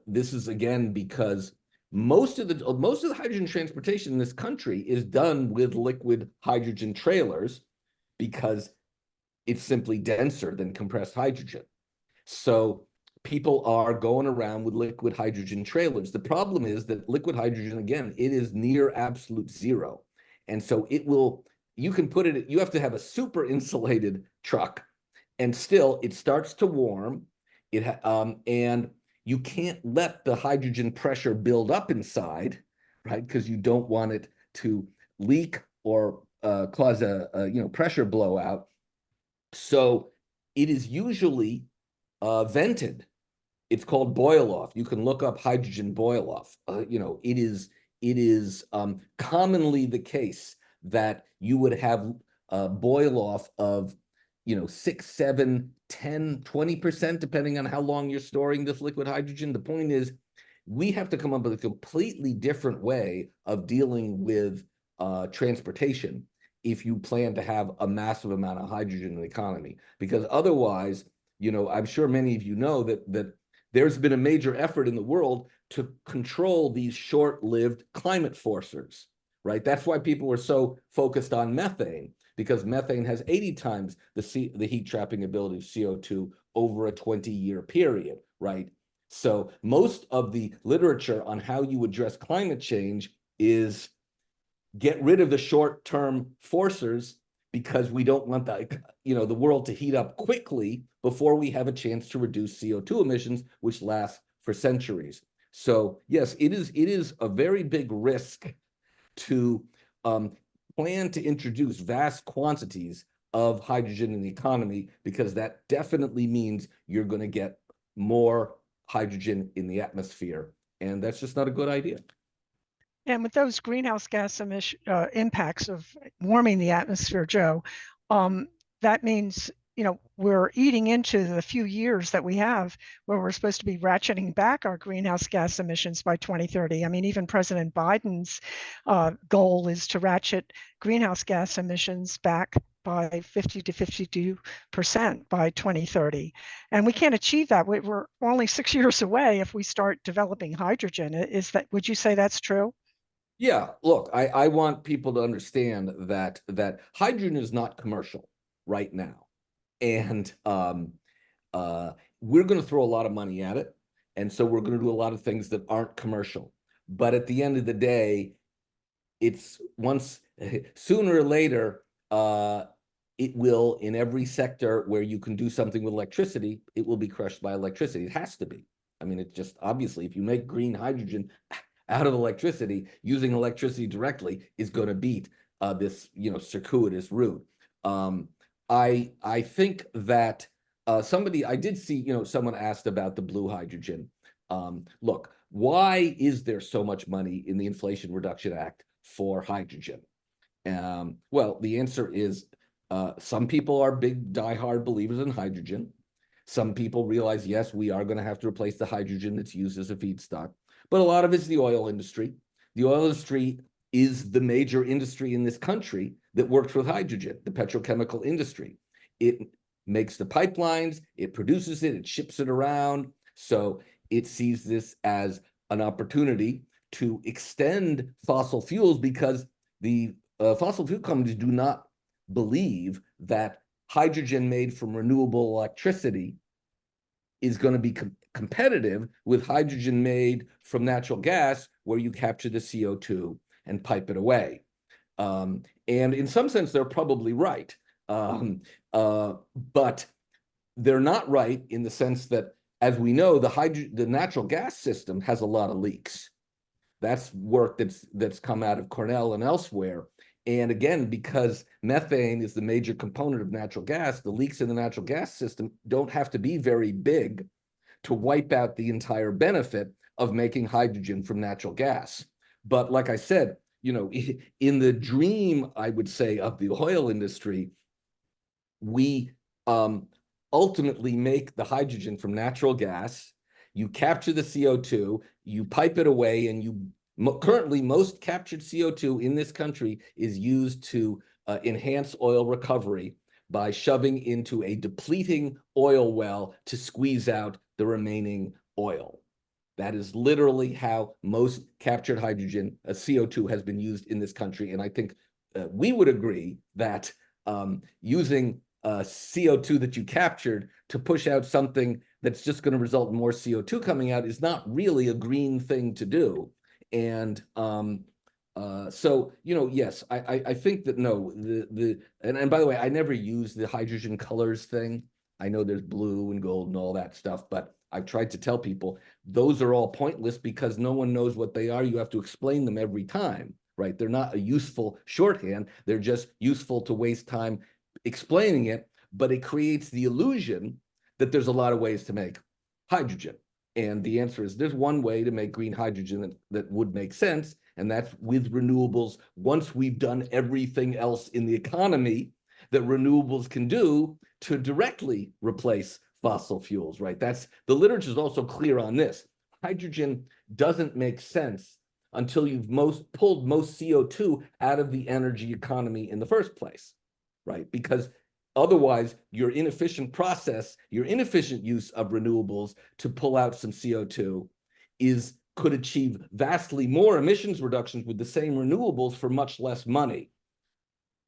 this is, again, because most of the hydrogen transportation in this country is done with liquid hydrogen trailers because it's simply denser than compressed hydrogen. So people are going around with liquid hydrogen trailers. The problem is that liquid hydrogen, again, it is near absolute zero. And so it will, you can put it, you have to have a super insulated truck, and still it starts to warm. And you can't let the hydrogen pressure build up inside, right? Because you don't want it to leak or cause a pressure blowout. So it is usually vented. It's called boil off. You can look up hydrogen boil off. It is commonly the case that you would have a boil off of 6, 7, 10, 20%, depending on how long you're storing this liquid hydrogen. The point is, we have to come up with a completely different way of dealing with transportation if you plan to have a massive amount of hydrogen in the economy. Because otherwise, I'm sure many of you know that there's been a major effort in the world to control these short-lived climate forcers, right? That's why people were so focused on methane, because methane has 80 times the heat trapping ability of CO2 over a 20-year period, right? So most of the literature on how you address climate change is get rid of the short-term forcers, because we don't want the world to heat up quickly before we have a chance to reduce CO2 emissions, which last for centuries. So yes, it is a very big risk to plan to introduce vast quantities of hydrogen in the economy, because that definitely means you're going to get more hydrogen in the atmosphere, and that's just not a good idea. And with those greenhouse gas impacts of warming the atmosphere, Joe, that means, we're eating into the few years that we have where we're supposed to be ratcheting back our greenhouse gas emissions by 2030. I mean, even President Biden's goal is to ratchet greenhouse gas emissions back by 50 to 52% by 2030. And we can't achieve that. We're only 6 years away if we start developing hydrogen. Would you say that's true? Yeah, look, I want people to understand that hydrogen is not commercial right now. And we're going to throw a lot of money at it. And so we're going to do a lot of things that aren't commercial. But at the end of the day, it's sooner or later, it will, in every sector where you can do something with electricity, it will be crushed by electricity. It has to be. I mean, it's just obviously, if you make green hydrogen out of electricity, using electricity directly is going to beat this, circuitous route. I think that I did see, someone asked about the blue hydrogen. Look, why is there so much money in the Inflation Reduction Act for hydrogen? Well, the answer is some people are big diehard believers in hydrogen. Some people realize, yes, we are going to have to replace the hydrogen that's used as a feedstock. But a lot of it's the oil industry. The oil industry is the major industry in this country that works with hydrogen, the petrochemical industry. It makes the pipelines, it produces it, it ships it around. So it sees this as an opportunity to extend fossil fuels, because the fossil fuel companies do not believe that hydrogen made from renewable electricity is going to be competitive with hydrogen made from natural gas, where you capture the CO2 and pipe it away. And in some sense, they're probably right. But they're not right in the sense that, as we know, the natural gas system has a lot of leaks. That's work that's come out of Cornell and elsewhere. And again, because methane is the major component of natural gas, the leaks in the natural gas system don't have to be very big to wipe out the entire benefit of making hydrogen from natural gas. But like I said, in the dream, I would say, of the oil industry, we ultimately make the hydrogen from natural gas. You capture the CO2, you pipe it away, and currently most captured CO2 in this country is used to enhance oil recovery by shoving into a depleting oil well to squeeze out the remaining oil. That is literally how most captured hydrogen, CO2, has been used in this country. And I think we would agree that using CO2 that you captured to push out something that's just going to result in more CO2 coming out is not really a green thing to do. And so, yes, I think that no, and by the way, I never use the hydrogen colors thing. I know there's blue and gold and all that stuff, but I've tried to tell people those are all pointless because no one knows what they are. You have to explain them every time, right? They're not a useful shorthand. They're just useful to waste time explaining it, but it creates the illusion that there's a lot of ways to make hydrogen. And the answer is there's one way to make green hydrogen that would make sense, and that's with renewables. Once we've done everything else in the economy that renewables can do to directly replace fossil fuels, right? The literature is also clear on this. Hydrogen doesn't make sense until you've pulled most CO2 out of the energy economy in the first place, right? Because otherwise, your inefficient use of renewables to pull out some CO2 could achieve vastly more emissions reductions with the same renewables for much less money.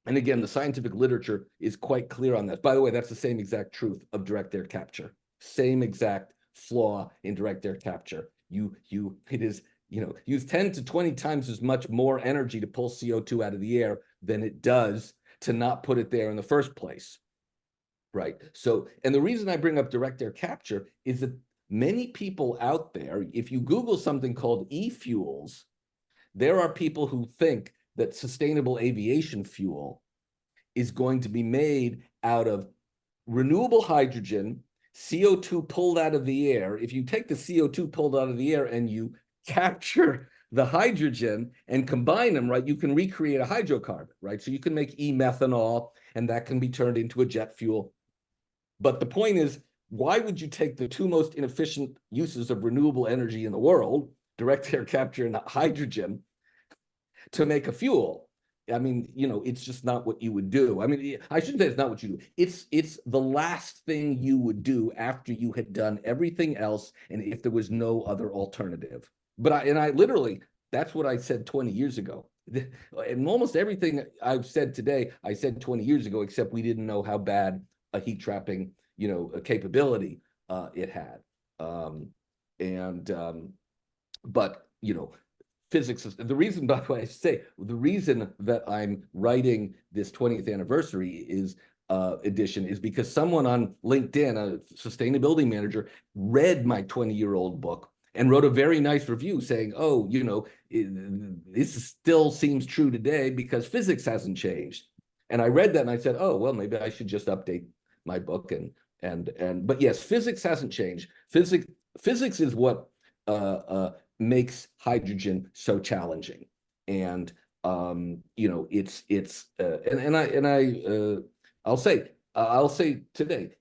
And again, the scientific literature is quite clear on that. By the way, that's the same exact truth of direct air capture. Same exact flaw in direct air capture. It is, use 10 to 20 times as much more energy to pull CO2 out of the air than it does to not put it there in the first place, right? So, and the reason I bring up direct air capture is that many people out there, if you Google something called e-fuels, there are people who think that sustainable aviation fuel is going to be made out of renewable hydrogen, CO2 pulled out of the air. If you take the CO2 pulled out of the air and you capture the hydrogen and combine them, right, you can recreate a hydrocarbon, right? So you can make e-methanol, and that can be turned into a jet fuel. But the point is, why would you take the two most inefficient uses of renewable energy in the world, direct air capture and hydrogen, to make a fuel? I mean, it's just not what you would do. I mean, I shouldn't say it's not what you do. It's the last thing you would do after you had done everything else, and if there was no other alternative. But I literally, that's what I said 20 years ago. And almost everything I've said today, I said 20 years ago, except we didn't know how bad a heat trapping, a capability it had. And but physics is the reason. By the way, I say the reason that I'm writing this 20th anniversary edition is because someone on LinkedIn, a sustainability manager, read my 20-year-old book and wrote a very nice review saying, oh, this still seems true today because physics hasn't changed. And I read that and I said, oh, well, maybe I should just update my book. But yes, physics hasn't changed. Physics is what makes hydrogen so challenging. And I'll say today,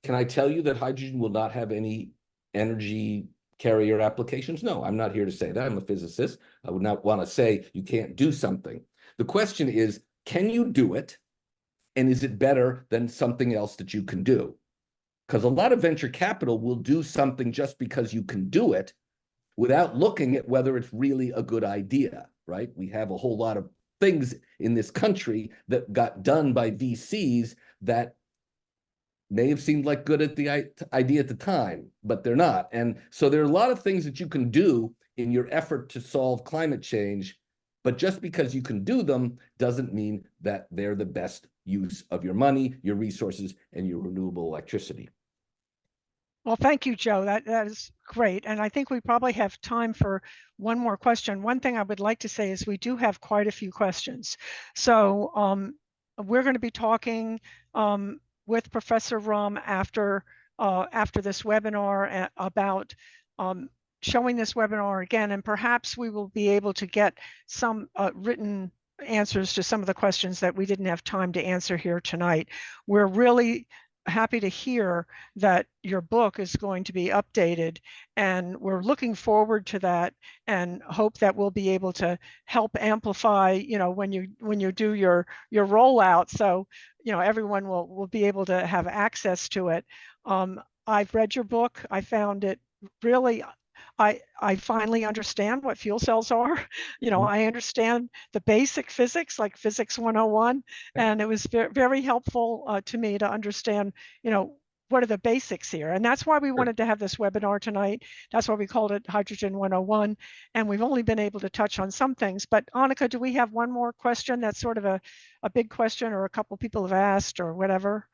can I tell you that hydrogen will not have any energy carrier applications? No, I'm not here to say that. I'm a physicist. I would not want to say you can't do something. The question is, can you do it? And is it better than something else that you can do? Because a lot of venture capital will do something just because you can do it without looking at whether it's really a good idea, right? We have a whole lot of things in this country that got done by VCs that may have seemed like good at the idea at the time, but they're not. And so there are a lot of things that you can do in your effort to solve climate change, but just because you can do them doesn't mean that they're the best use of your money, your resources, and your renewable electricity. Well, thank you, Joe. That is great. And I think we probably have time for one more question. One thing I would like to say is we do have quite a few questions. So we're going to be talking with Professor Romm after this webinar about showing this webinar again, and perhaps we will be able to get some written answers to some of the questions that we didn't have time to answer here tonight. We're really happy to hear that your book is going to be updated, and we're looking forward to that and hope that we'll be able to help amplify, when you do your rollout, so everyone will be able to have access to it. I've read your book. I found it really, I finally understand what fuel cells are. I understand the basic physics, like Physics 101, and it was very helpful to me to understand, what are the basics here. And that's why we wanted to have this webinar tonight. That's why we called it Hydrogen 101. And we've only been able to touch on some things. But Annika, do we have one more question that's sort of a big question, or a couple people have asked, or whatever?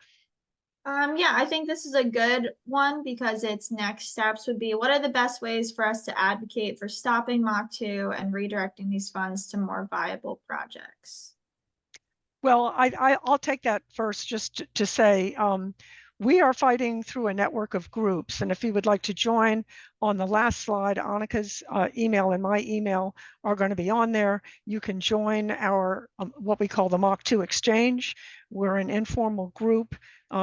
Yeah, I think this is a good one because its next steps would be, what are the best ways for us to advocate for stopping MACH2 and redirecting these funds to more viable projects? Well, I'll take that first, just to say, we are fighting through a network of groups. And if you would like to join, on the last slide, Annika's email and my email are going to be on there. You can join our what we call the MACH2 Exchange. We're an informal group.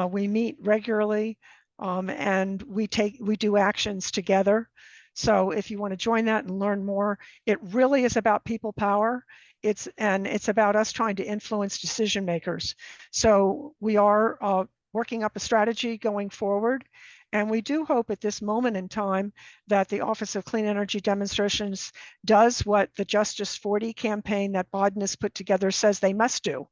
We meet regularly, and we do actions together. So if you want to join that and learn more, it really is about people power. It's about us trying to influence decision makers. So we are working up a strategy going forward. And we do hope at this moment in time that the Office of Clean Energy Demonstrations does what the Justice 40 campaign that Biden has put together says they must do,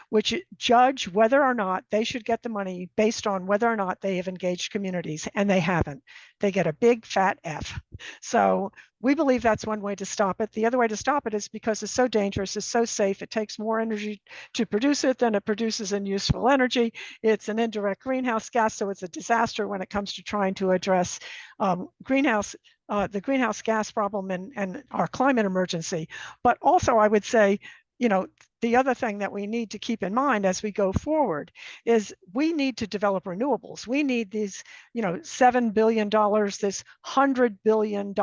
which judge whether or not they should get the money based on whether or not they have engaged communities, and they haven't. They get a big fat F. So we believe that's one way to stop it. The other way to stop it is because it's so dangerous, it's so safe, it takes more energy to produce it than it produces in useful energy. It's an indirect greenhouse gas, so it's a disaster when it comes to trying to address the greenhouse gas problem and our climate emergency. But also, I would say, the other thing that we need to keep in mind as we go forward is we need to develop renewables. We need these, $7 billion, this $100 billion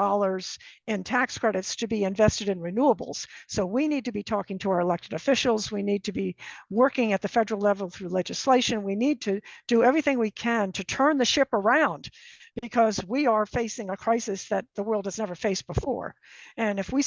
in tax credits to be invested in renewables. So we need to be talking to our elected officials. We need to be working at the federal level through legislation. We need to do everything we can to turn the ship around, because we are facing a crisis that the world has never faced before. And if we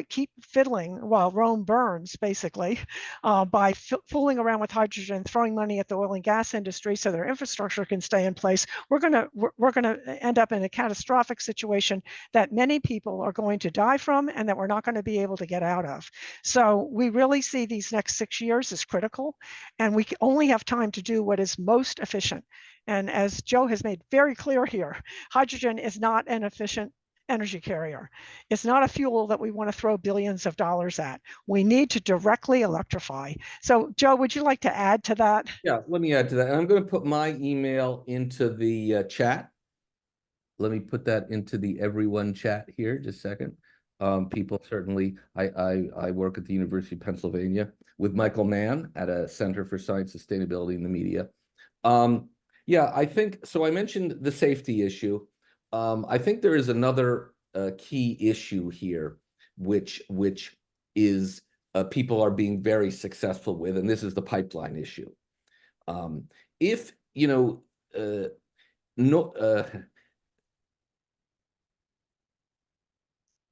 keep fiddling while Rome burns, basically, basically, by fooling around with hydrogen, throwing money at the oil and gas industry so their infrastructure can stay in place, we're gonna end up in a catastrophic situation that many people are going to die from and that we're not going to be able to get out of. So we really see these next 6 years as critical, and we only have time to do what is most efficient. And as Joe has made very clear here, hydrogen is not an efficient energy carrier. It's not a fuel that we want to throw billions of dollars at. We need to directly electrify. So Joe, would you like to add to that? Yeah, let me add to that. And I'm going to put my email into the chat. Let me put that into the everyone chat here, just a second. People certainly, I work at the University of Pennsylvania with Michael Mann at a Center for Science, Sustainability in the Media. Yeah, I think, so I mentioned the safety issue. I think there is another key issue here, which is people are being very successful with, and this is the pipeline issue. If, you know,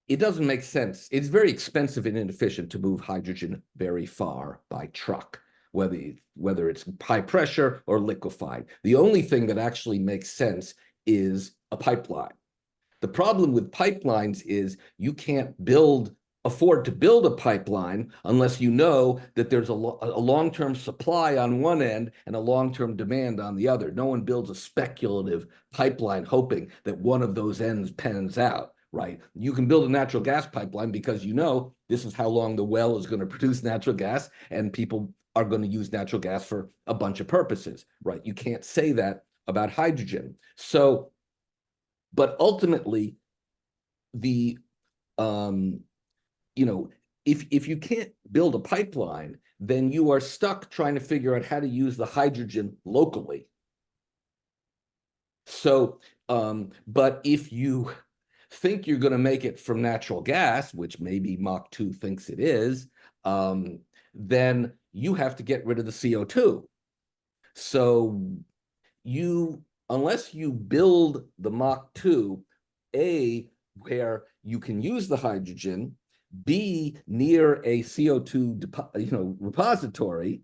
it doesn't make sense. It's very expensive and inefficient to move hydrogen very far by truck, whether it's high pressure or liquefied. The only thing that actually makes sense is a pipeline. The problem with pipelines is you can't afford to build a pipeline unless you know that there's a long-term supply on one end and a long-term demand on the other. No one builds a speculative pipeline hoping that one of those ends pans out, right? You can build a natural gas pipeline because you know this is how long the well is going to produce natural gas, and people are going to use natural gas for a bunch of purposes, right? You can't say that about hydrogen. So, but ultimately, the you know, if you can't build a pipeline, then you are stuck trying to figure out how to use the hydrogen locally. So, but if you think you're going to make it from natural gas, which maybe MACH2 thinks it is, then you have to get rid of the CO2. So unless you build the MACH2, where you can use the hydrogen, B, near a CO2 repository,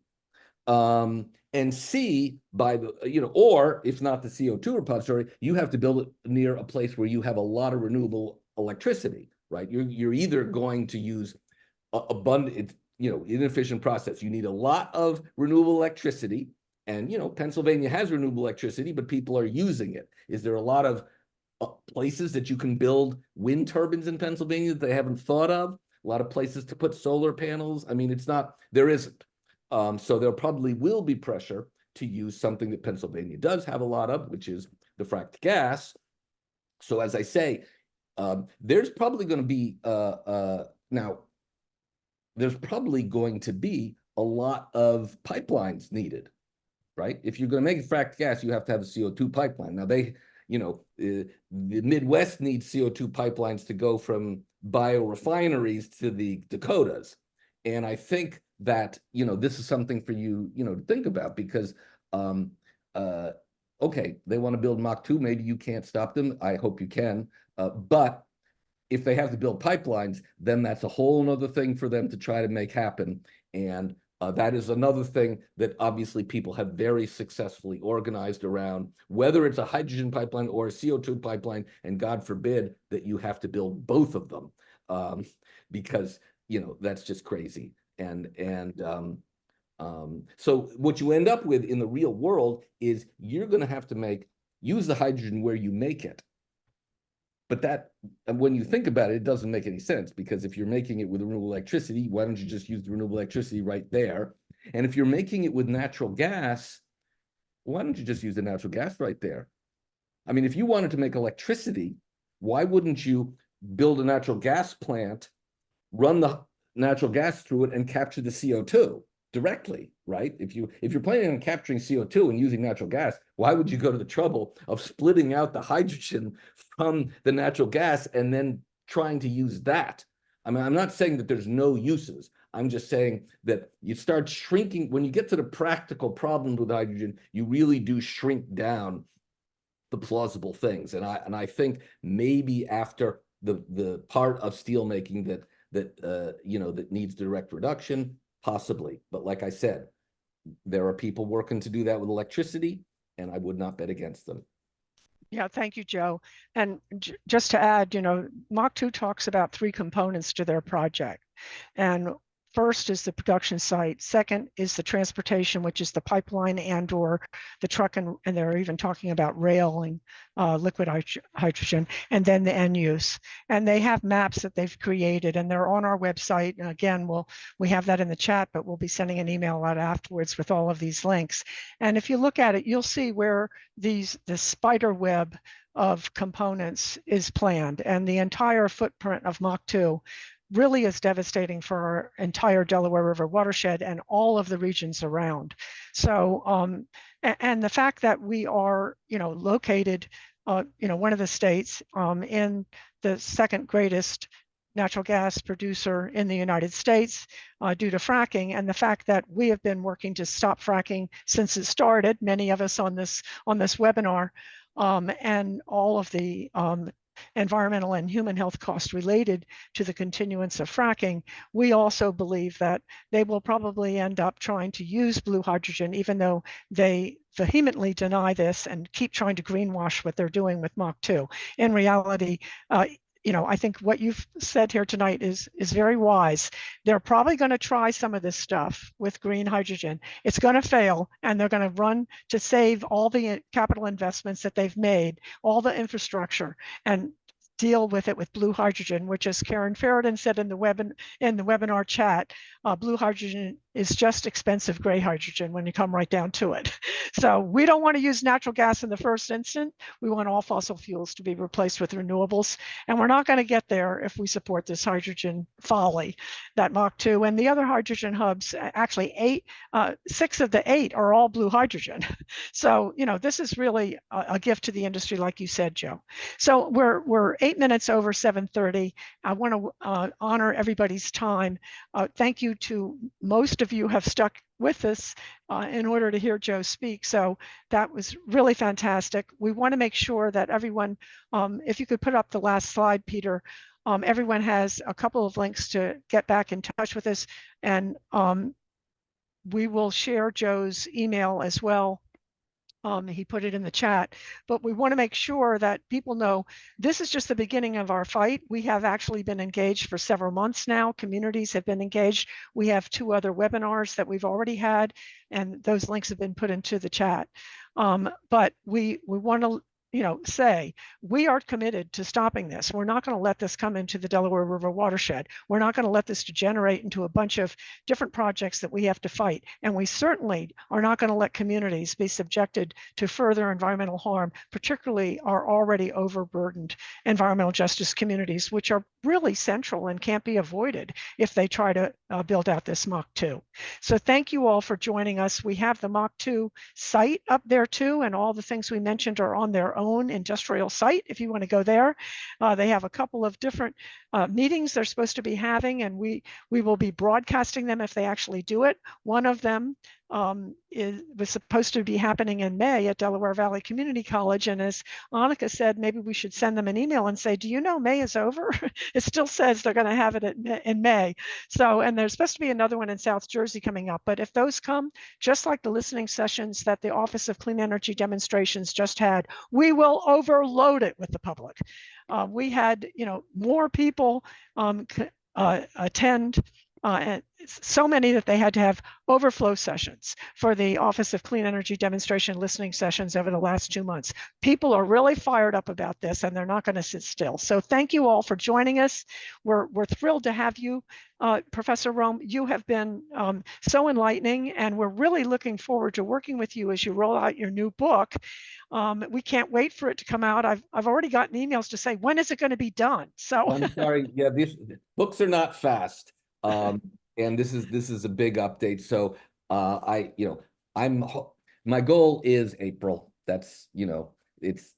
and C, by the or if not the CO2 repository, you have to build it near a place where you have a lot of renewable electricity, right? You're either going to use abundant, inefficient process. You need a lot of renewable electricity, and Pennsylvania has renewable electricity, but people are using it. Is there a lot of places that you can build wind turbines in Pennsylvania that they haven't thought of? A lot of places to put solar panels. I mean, there isn't. So there probably will be pressure to use something that Pennsylvania does have a lot of, which is the fracked gas. So as I say, there's probably going to be there's probably going to be a lot of pipelines needed, right? If you're going to make fracked gas, you have to have a CO2 pipeline. Now the Midwest needs CO2 pipelines to go from biorefineries to the Dakotas. And I think that, this is something for you, to think about, because, okay, they want to build MACH2. Maybe you can't stop them. I hope you can. But if they have to build pipelines, then that's a whole nother thing for them to try to make happen. And that is another thing that obviously people have very successfully organized around, whether it's a hydrogen pipeline or a CO2 pipeline, and God forbid that you have to build both of them, because, that's just crazy. So what you end up with in the real world is you're going to have to use the hydrogen where you make it. But when you think about it, it doesn't make any sense, because if you're making it with renewable electricity, why don't you just use the renewable electricity right there? And if you're making it with natural gas, why don't you just use the natural gas right there? I mean, if you wanted to make electricity, why wouldn't you build a natural gas plant, run the natural gas through it, and capture the CO2 directly, right? If you're planning on capturing CO2 and using natural gas, why would you go to the trouble of splitting out the hydrogen from the natural gas and then trying to use that? I mean, I'm not saying that there's no uses. I'm just saying that you start shrinking. When you get to the practical problems with hydrogen, you really do shrink down the plausible things. And I think maybe after the part of steelmaking that needs direct reduction, Possibly. But like I said, there are people working to do that with electricity, and I would not bet against them. Yeah, thank you, Joe. And just to add, MACH2 talks about 3 components to their project. And first is the production site. Second is the transportation, which is the pipeline and or the truck, and they're even talking about railing liquid hydrogen, and then the end use. And they have maps that they've created, and they're on our website. And again, we have that in the chat, but we'll be sending an email out afterwards with all of these links. And if you look at it, you'll see where the spider web of components is planned, and the entire footprint of MACH2 really is devastating for our entire Delaware River watershed and all of the regions around. So, and the fact that we are, located, one of the states in the second greatest natural gas producer in the United States due to fracking, and the fact that we have been working to stop fracking since it started, many of us on this webinar, and all of the environmental and human health costs related to the continuance of fracking, we also believe that they will probably end up trying to use blue hydrogen, even though they vehemently deny this and keep trying to greenwash what they're doing with MACH2. In reality, I think what you've said here tonight is very wise. They're probably going to try some of this stuff with green hydrogen. It's going to fail, and they're going to run to save all the capital investments that they've made, all the infrastructure, and deal with it with blue hydrogen, which, as Karen Ferridan said in the webinar chat, blue hydrogen is just expensive gray hydrogen when you come right down to it. So we don't want to use natural gas in the first instant. We want all fossil fuels to be replaced with renewables, and we're not going to get there if we support this hydrogen folly that MACH2 and the other hydrogen hubs. Actually, 6 of the 8 are all blue hydrogen. So this is really a gift to the industry, like you said, Joe. So we're 8 minutes over 7:30. I want to honor everybody's time. Thank you to most of you have stuck with us in order to hear Joe speak. So that was really fantastic. We want to make sure that everyone, if you could put up the last slide, Peter, everyone has a couple of links to get back in touch with us, and we will share Joe's email as well. He put it in the chat, but we want to make sure that people know this is just the beginning of our fight. We have actually been engaged for several months now. Communities have been engaged. We have 2 other webinars that we've already had, and those links have been put into the chat. But we want to say we are committed to stopping this. We're not going to let this come into the Delaware River watershed. We're not going to let this degenerate into a bunch of different projects that we have to fight. And we certainly are not going to let communities be subjected to further environmental harm, particularly our already overburdened environmental justice communities, which are really central and can't be avoided if they try to build out this MACH2. So thank you all for joining us. We have the MACH2 site up there too, and all the things we mentioned are on their own industrial site if you want to go there. They have a couple of different meetings they're supposed to be having, and we will be broadcasting them if they actually do it. One of them was supposed to be happening in May at Delaware Valley Community College, and as Annika said, maybe we should send them an email and say, do you know May is over? It still says they're going to have it in May. So, and there's supposed to be another one in South Jersey coming up, but if those come, just like the listening sessions that the Office of Clean Energy Demonstrations just had, we will overload it with the public. We had more people attend, and so many that they had to have overflow sessions for the Office of Clean Energy Demonstration listening sessions over the last 2 months. People are really fired up about this, and they're not going to sit still. So thank you all for joining us. We're thrilled to have you, Professor Romm. You have been so enlightening, and we're really looking forward to working with you as you roll out your new book. We can't wait for it to come out. I've already gotten emails to say, when is it going to be done? So I'm sorry. Yeah, these books are not fast. And this is a big update. So my goal is April. That's it's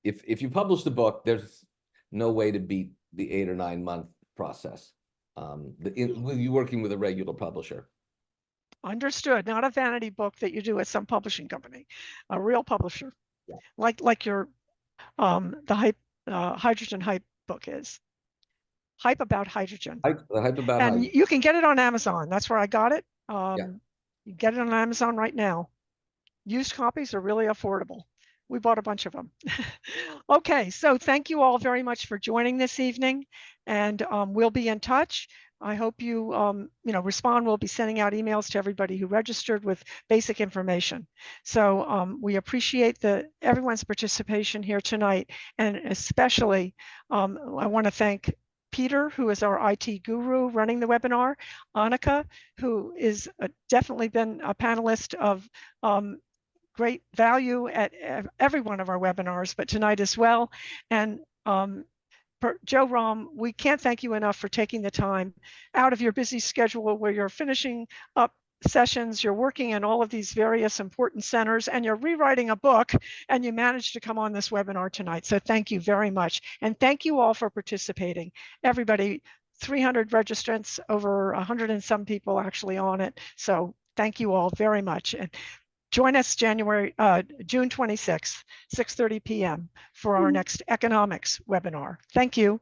if you publish the book, there's no way to beat the 8 or 9 month process. You working with a regular publisher. Understood. Not a vanity book that you do at some publishing company, a real publisher, yeah. like your the hype hydrogen hype book is. Hype About Hydrogen. The Hype About And Hydrogen. you can get it on Amazon. That's where I got it. Yeah. You get it on Amazon right now. Used copies are really affordable. We bought a bunch of them. Okay, so thank you all very much for joining this evening, and we'll be in touch. I hope you, respond. We'll be sending out emails to everybody who registered with basic information. So we appreciate everyone's participation here tonight, and especially I want to thank Peter, who is our IT guru running the webinar, Annika, who is definitely been a panelist of great value at every one of our webinars, but tonight as well. And Joe Romm, we can't thank you enough for taking the time out of your busy schedule where you're finishing up sessions, you're working in all of these various important centers, and you're rewriting a book, and you managed to come on this webinar tonight. So thank you very much. And thank you all for participating. Everybody, 300 registrants, over 100 and some people actually on it. So thank you all very much. And join us June 26th, 6:30 p.m. for our next economics webinar. Thank you.